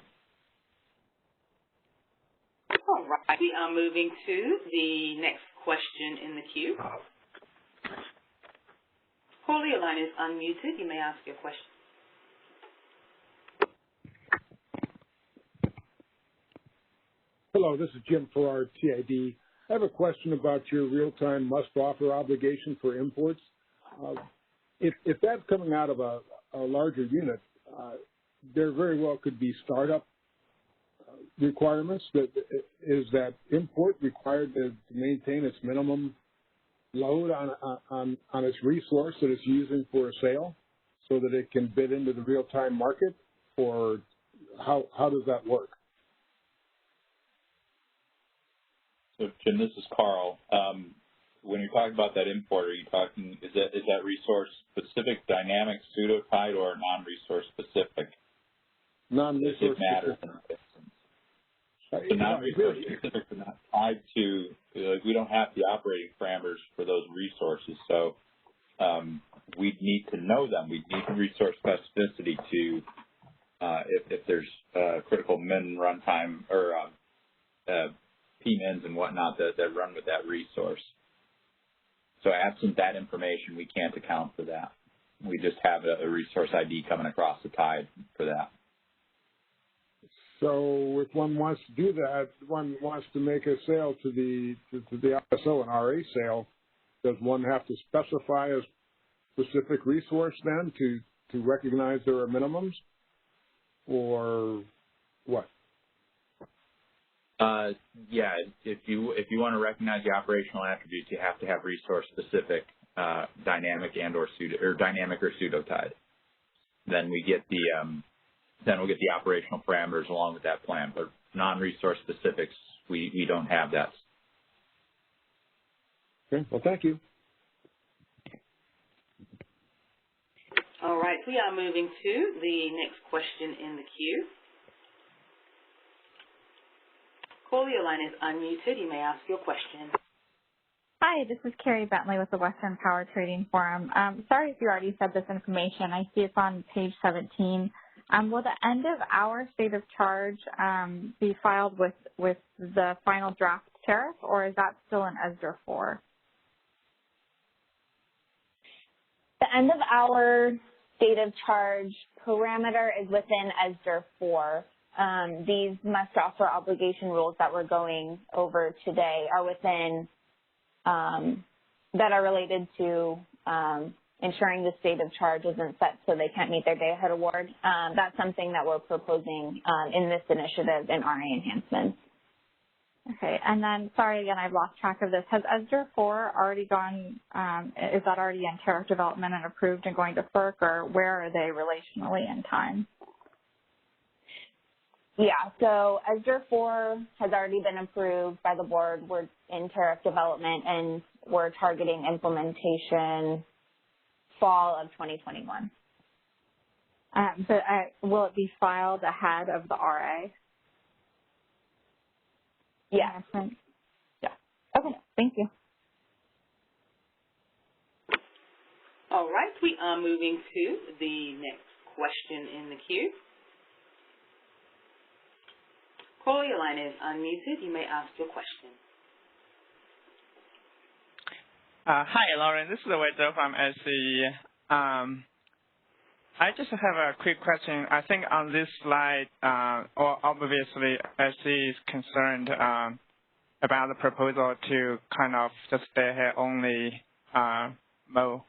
All right, we are moving to the next question in the queue. Paul, your line is unmuted. You may ask your question. Hello, this is Jim Farrar, TID. I have a question about your real-time must-offer obligation for imports. If that's coming out of a larger unit, there very well could be startup requirements. Is that import required to maintain its minimum load on its resource that it's using for a sale so that it can bid into the real-time market, or how does that work? So, Jim, this is Carl. When you're talking about that import, are you talking, is that resource specific, dynamic, pseudo-tied, or non-resource specific? Non-resource specific. So non-resource specific are not tied to, we don't have the operating parameters for those resources, so we need to know them. We need resource specificity to, if there's critical min runtime or P-mins and whatnot that run with that resource. So absent that information, we can't account for that. We just have a resource ID coming across the tide for that. So if one wants to do that, one wants to make a sale to the ISO, an RA sale, does one have to specify a specific resource then to recognize there are minimums, or what? Yeah, if you want to recognize the operational attributes, you have to have resource specific dynamic and or dynamic or pseudo-tied. Then we get the we'll get the operational parameters along with that plan. But non-resource specifics, we don't have that. Okay. Well, thank you. All right, we are moving to the next question in the queue. Caller, your line is unmuted. You may ask your question. Hi, this is Carrie Bentley with the Western Power Trading Forum. Sorry if you already said this information. I see it's on page 17. Will the end of our state of charge be filed with the final draft tariff, or is that still in ESDR 4? The end of our state of charge parameter is within ESDR 4. These must offer obligation rules that we're going over today are within, that are related to ensuring the state of charge isn't set so they can't meet their day ahead award. That's something that we're proposing in this initiative in RA enhancements. Okay, and then, sorry again, I've lost track of this. Has ESDR 4 already gone, is that already in tariff development and approved and going to FERC, or where are they relationally in time? Yeah, so ESDR 4 has already been approved by the board. We're in tariff development, and we're targeting implementation fall of 2021. But will it be filed ahead of the RA? Yeah. Yeah. Okay, thank you. All right, we are moving to the next question in the queue. Caller, your line is unmuted. You may ask your question. Hi, Lauren. This is Weizhou from LSE. I just have a quick question. I think on this slide, obviously, LSE is concerned about the proposal to kind of just stay here only mode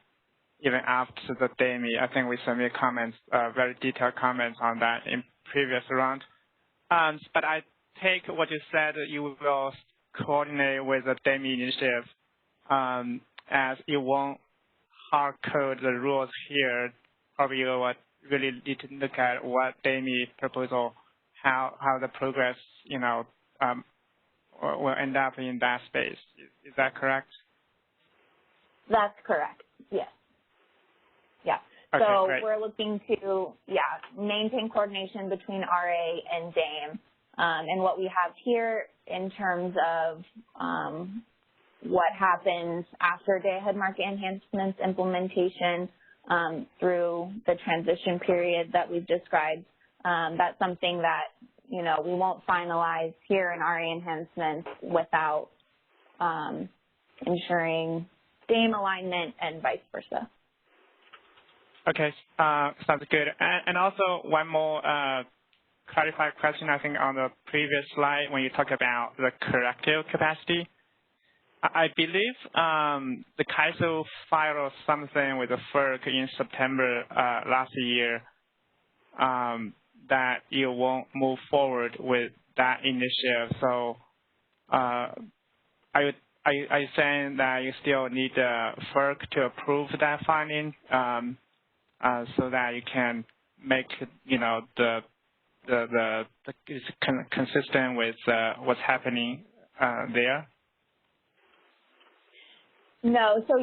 even after the DAMI. I think we submitted comments, very detailed comments on that in previous round. But I take what you said, you will coordinate with the DAMI initiative as you won't hard code the rules here. Probably you will really need to look at what DAMI proposal, how the progress, will end up in that space. Is that correct? That's correct, yes. Yeah. Okay, so great. We're looking to, maintain coordination between RA and DAME. And what we have here in terms of what happens after day-ahead market enhancements implementation through the transition period that we've described, that's something that, we won't finalize here in RA enhancements without ensuring DAME alignment and vice versa. Okay, sounds good. And also one more clarified question, I think, on the previous slide when you talk about the corrective capacity. I believe the CAISO filed something with the FERC in September last year that you won't move forward with that initiative. So are you saying that you still need FERC to approve that finding so that you can make, it's consistent with what's happening there? No, so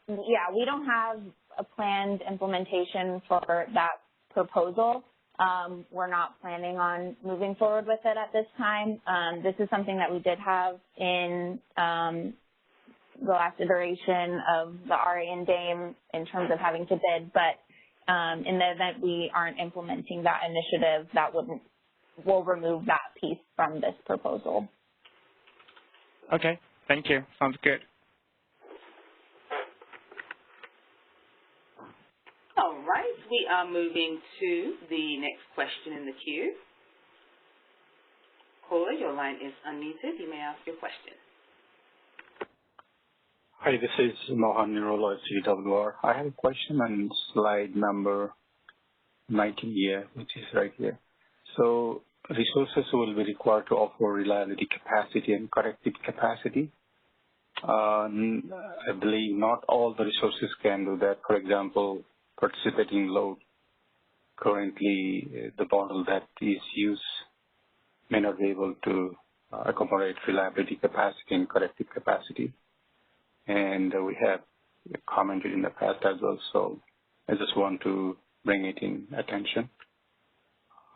we don't have a planned implementation for that proposal. We're not planning on moving forward with it at this time. This is something that we did have in the last iteration of the RA and DAME in terms of having to bid, but in the event we aren't implementing that initiative, we'll remove that piece from this proposal. Okay, thank you. Sounds good. All right, we are moving to the next question in the queue. Caller, your line is unmuted. You may ask your question. Hi, this is Mohan Nirola at CWR. I have a question on slide number 19 here, which is right here. So resources will be required to offer reliability capacity and corrective capacity. I believe not all the resources can do that. For example, participating load. Currently, the model that is used may not be able to accommodate reliability capacity and corrective capacity. And we have commented in the past as well, so I just want to bring it in attention,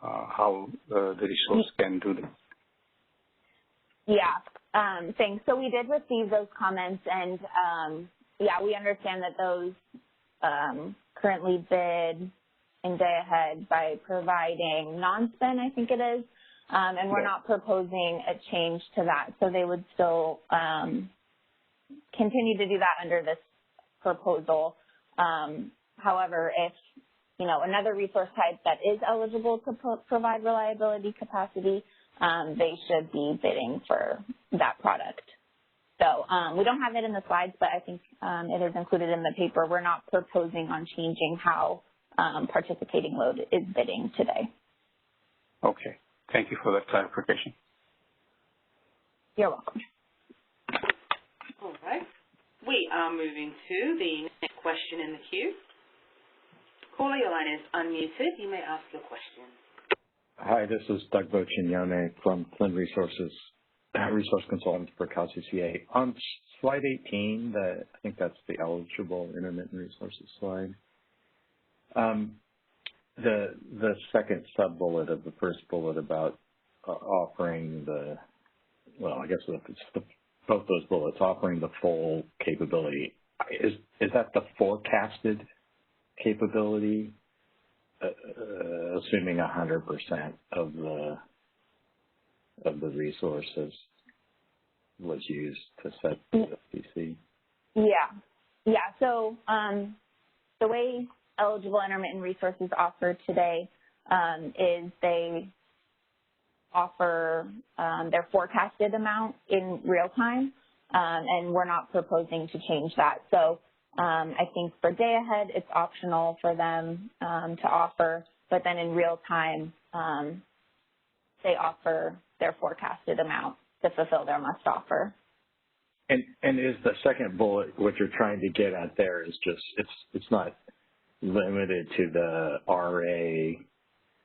how the resource can do this. Yeah, thanks. So we did receive those comments, and yeah, we understand that those currently bid in day ahead by providing non-spin, I think it is, and we're not proposing a change to that. So they would still continue to do that under this proposal. However, if another resource type that is eligible to provide reliability capacity, they should be bidding for that product. So we don't have it in the slides, but I think it is included in the paper. We're not proposing on changing how participating load is bidding today. Okay. Thank you for that clarification. You're welcome. All right. We are moving to the next question in the queue. Caller, your line is unmuted. You may ask your question. Hi, this is Doug Bochignone from Flynn Resources, Resource Consultant for CAISO CA. On slide 18, I think that's the eligible intermittent resources slide. The second sub-bullet of the first bullet about offering I guess it's both those bullets, offering the full capability. Is that the forecasted capability, assuming 100% of the resources was used to set the FCC? Yeah. So the way eligible intermittent resources offer today is they offer their forecasted amount in real time, and we're not proposing to change that. So I think for day ahead, it's optional for them to offer, but then in real time, they offer their forecasted amount to fulfill their must offer. And is the second bullet, what you're trying to get at there is just, it's not limited to the RA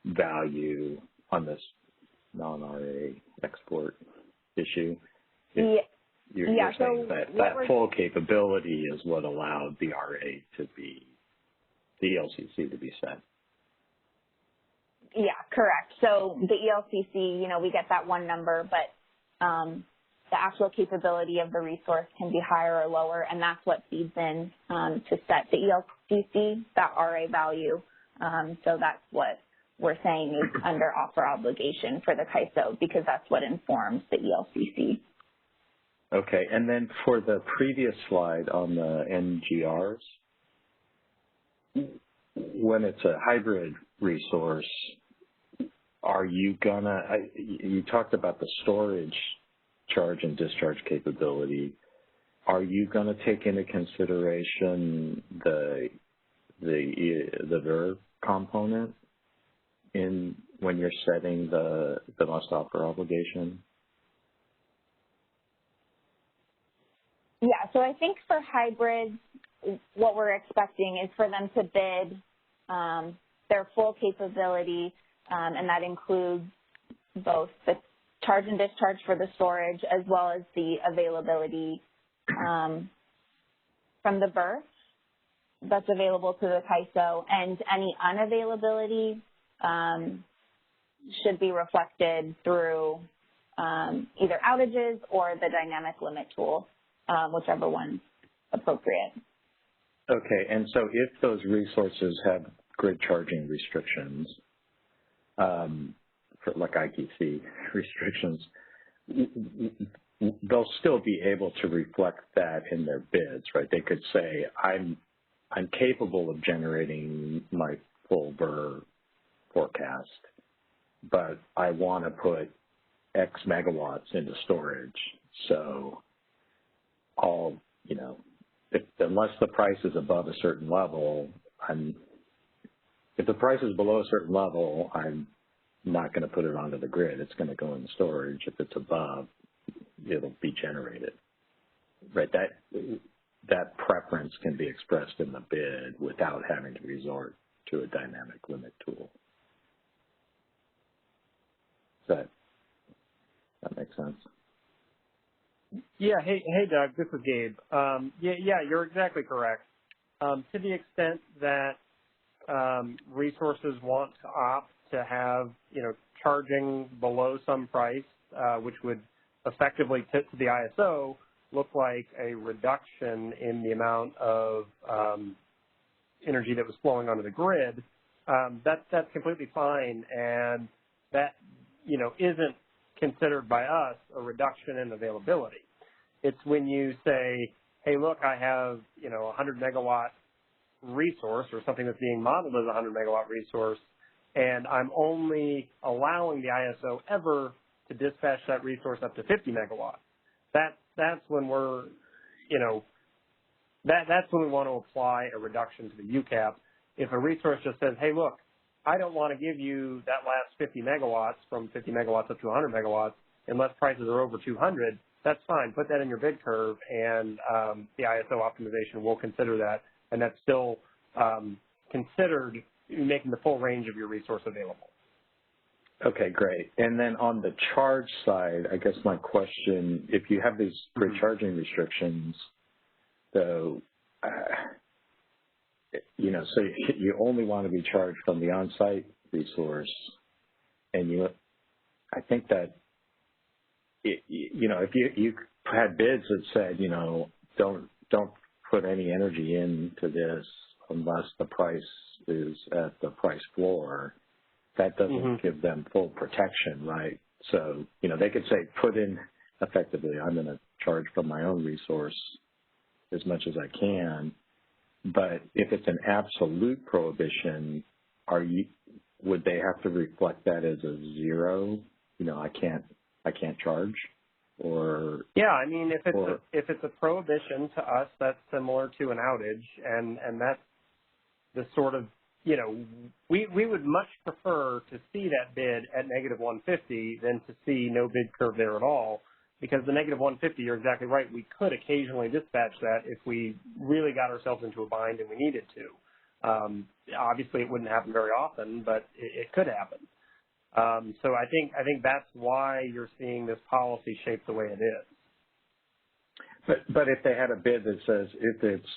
value on this non-RA export issue? You're saying that full capability is what allowed the RA to be, the ELCC to be set. Yeah, correct. So the ELCC, we get that one number, but the actual capability of the resource can be higher or lower, and that's what feeds in to set the ELCC, that RA value. So that's what we're saying is under offer obligation for the CAISO, because that's what informs the ELCC. Okay, and then for the previous slide on the NGRs, when it's a hybrid resource, are you you talked about the storage charge and discharge capability. Are you gonna take into consideration the VER component when you're setting the must offer obligation? Yeah, so I think for hybrids, what we're expecting is for them to bid their full capability, and that includes both the charge and discharge for the storage as well as the availability from the VER that's available to the CAISO, and any unavailability should be reflected through either outages or the dynamic limit tool, whichever one's appropriate. Okay, and so if those resources have grid charging restrictions, like ITC restrictions, they'll still be able to reflect that in their bids, right? They could say, I'm capable of generating my full VER forecast, but I want to put X megawatts into storage. So unless the price is above a certain level, if the price is below a certain level, I'm not going to put it onto the grid. It's going to go in storage. If it's above, it'll be generated. Right? That preference can be expressed in the bid without having to resort to a dynamic limit tool. Does that make sense? Yeah. Hey, Doug. This is Gabe. Yeah, you're exactly correct. To the extent that resources want to opt to have, charging below some price, which would effectively to the ISO look like a reduction in the amount of energy that was flowing onto the grid, that's completely fine, and that isn't considered by us a reduction in availability. It's when you say, hey, look, I have 100 megawatt resource or something that's being modeled as a 100 megawatt resource, and I'm only allowing the ISO ever to dispatch that resource up to 50 megawatts. That's when we're, that's when we want to apply a reduction to the UCAP. If a resource just says, hey, look, I don't want to give you that last 50 megawatts from 50 megawatts up to 100 megawatts unless prices are over 200, that's fine. Put that in your bid curve, and the ISO optimization will consider that, and that's still considered making the full range of your resource available. Okay, great. And then on the charge side, I guess my question, if you have these recharging restrictions, so, so you only want to be charged from the on-site resource, and I think that, if you had bids that said, don't put any energy into this unless the price is at the price floor, that doesn't give them full protection, right? So, they could say, put in, effectively, I'm going to charge from my own resource as much as I can. But if it's an absolute prohibition, would they have to reflect that as a zero? I can't charge, or yeah. I mean, if it's a prohibition to us, that's similar to an outage, and that's the sort of we would much prefer to see that bid at negative 150 than to see no bid curve there at all, because the negative 150, you're exactly right, we could occasionally dispatch that if we really got ourselves into a bind and we needed to. Obviously, it wouldn't happen very often, but it could happen. So I think that's why you're seeing this policy shaped the way it is. But if they had a bid that says if it's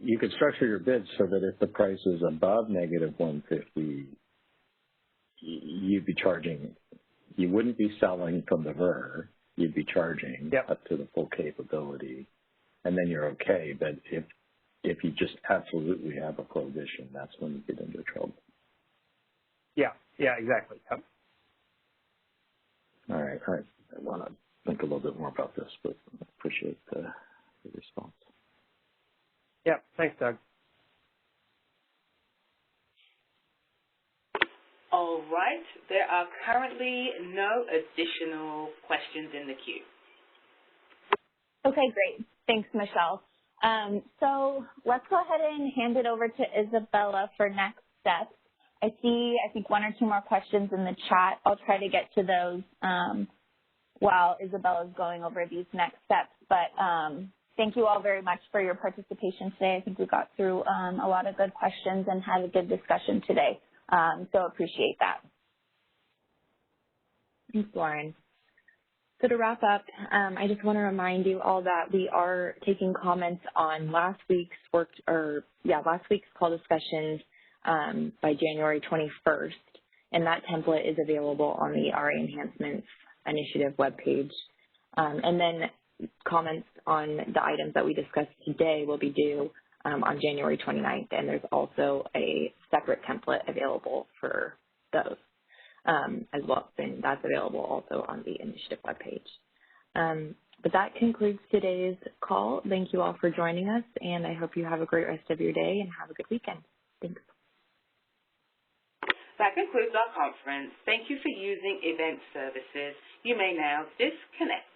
you could structure your bid so that if the price is above negative 150, you'd be charging. You wouldn't be selling from the VER. You'd be charging up to the full capability, and then you're okay. But if you just absolutely have a prohibition, that's when you get into trouble. Yeah, exactly. Yep. All right. I want to think a little bit more about this, but I appreciate the response. Yeah, thanks, Doug. All right. There are currently no additional questions in the queue. Okay, great. Thanks, Michelle. So let's go ahead and hand it over to Isabella for next steps. I think, one or two more questions in the chat. I'll try to get to those while Isabella's going over these next steps. But thank you all very much for your participation today. I think we got through a lot of good questions and had a good discussion today. So appreciate that. Thanks, Lauren. So to wrap up, I just want to remind you all that we are taking comments on last week's call discussions by January 21st, and that template is available on the RA Enhancements Initiative webpage. And then comments on the items that we discussed today will be due on January 29th, and there's also a separate template available for those as well, and that's available also on the initiative webpage. But that concludes today's call. Thank you all for joining us, and I hope you have a great rest of your day and have a good weekend. Thanks. That concludes our conference. Thank you for using Event Services. You may now disconnect.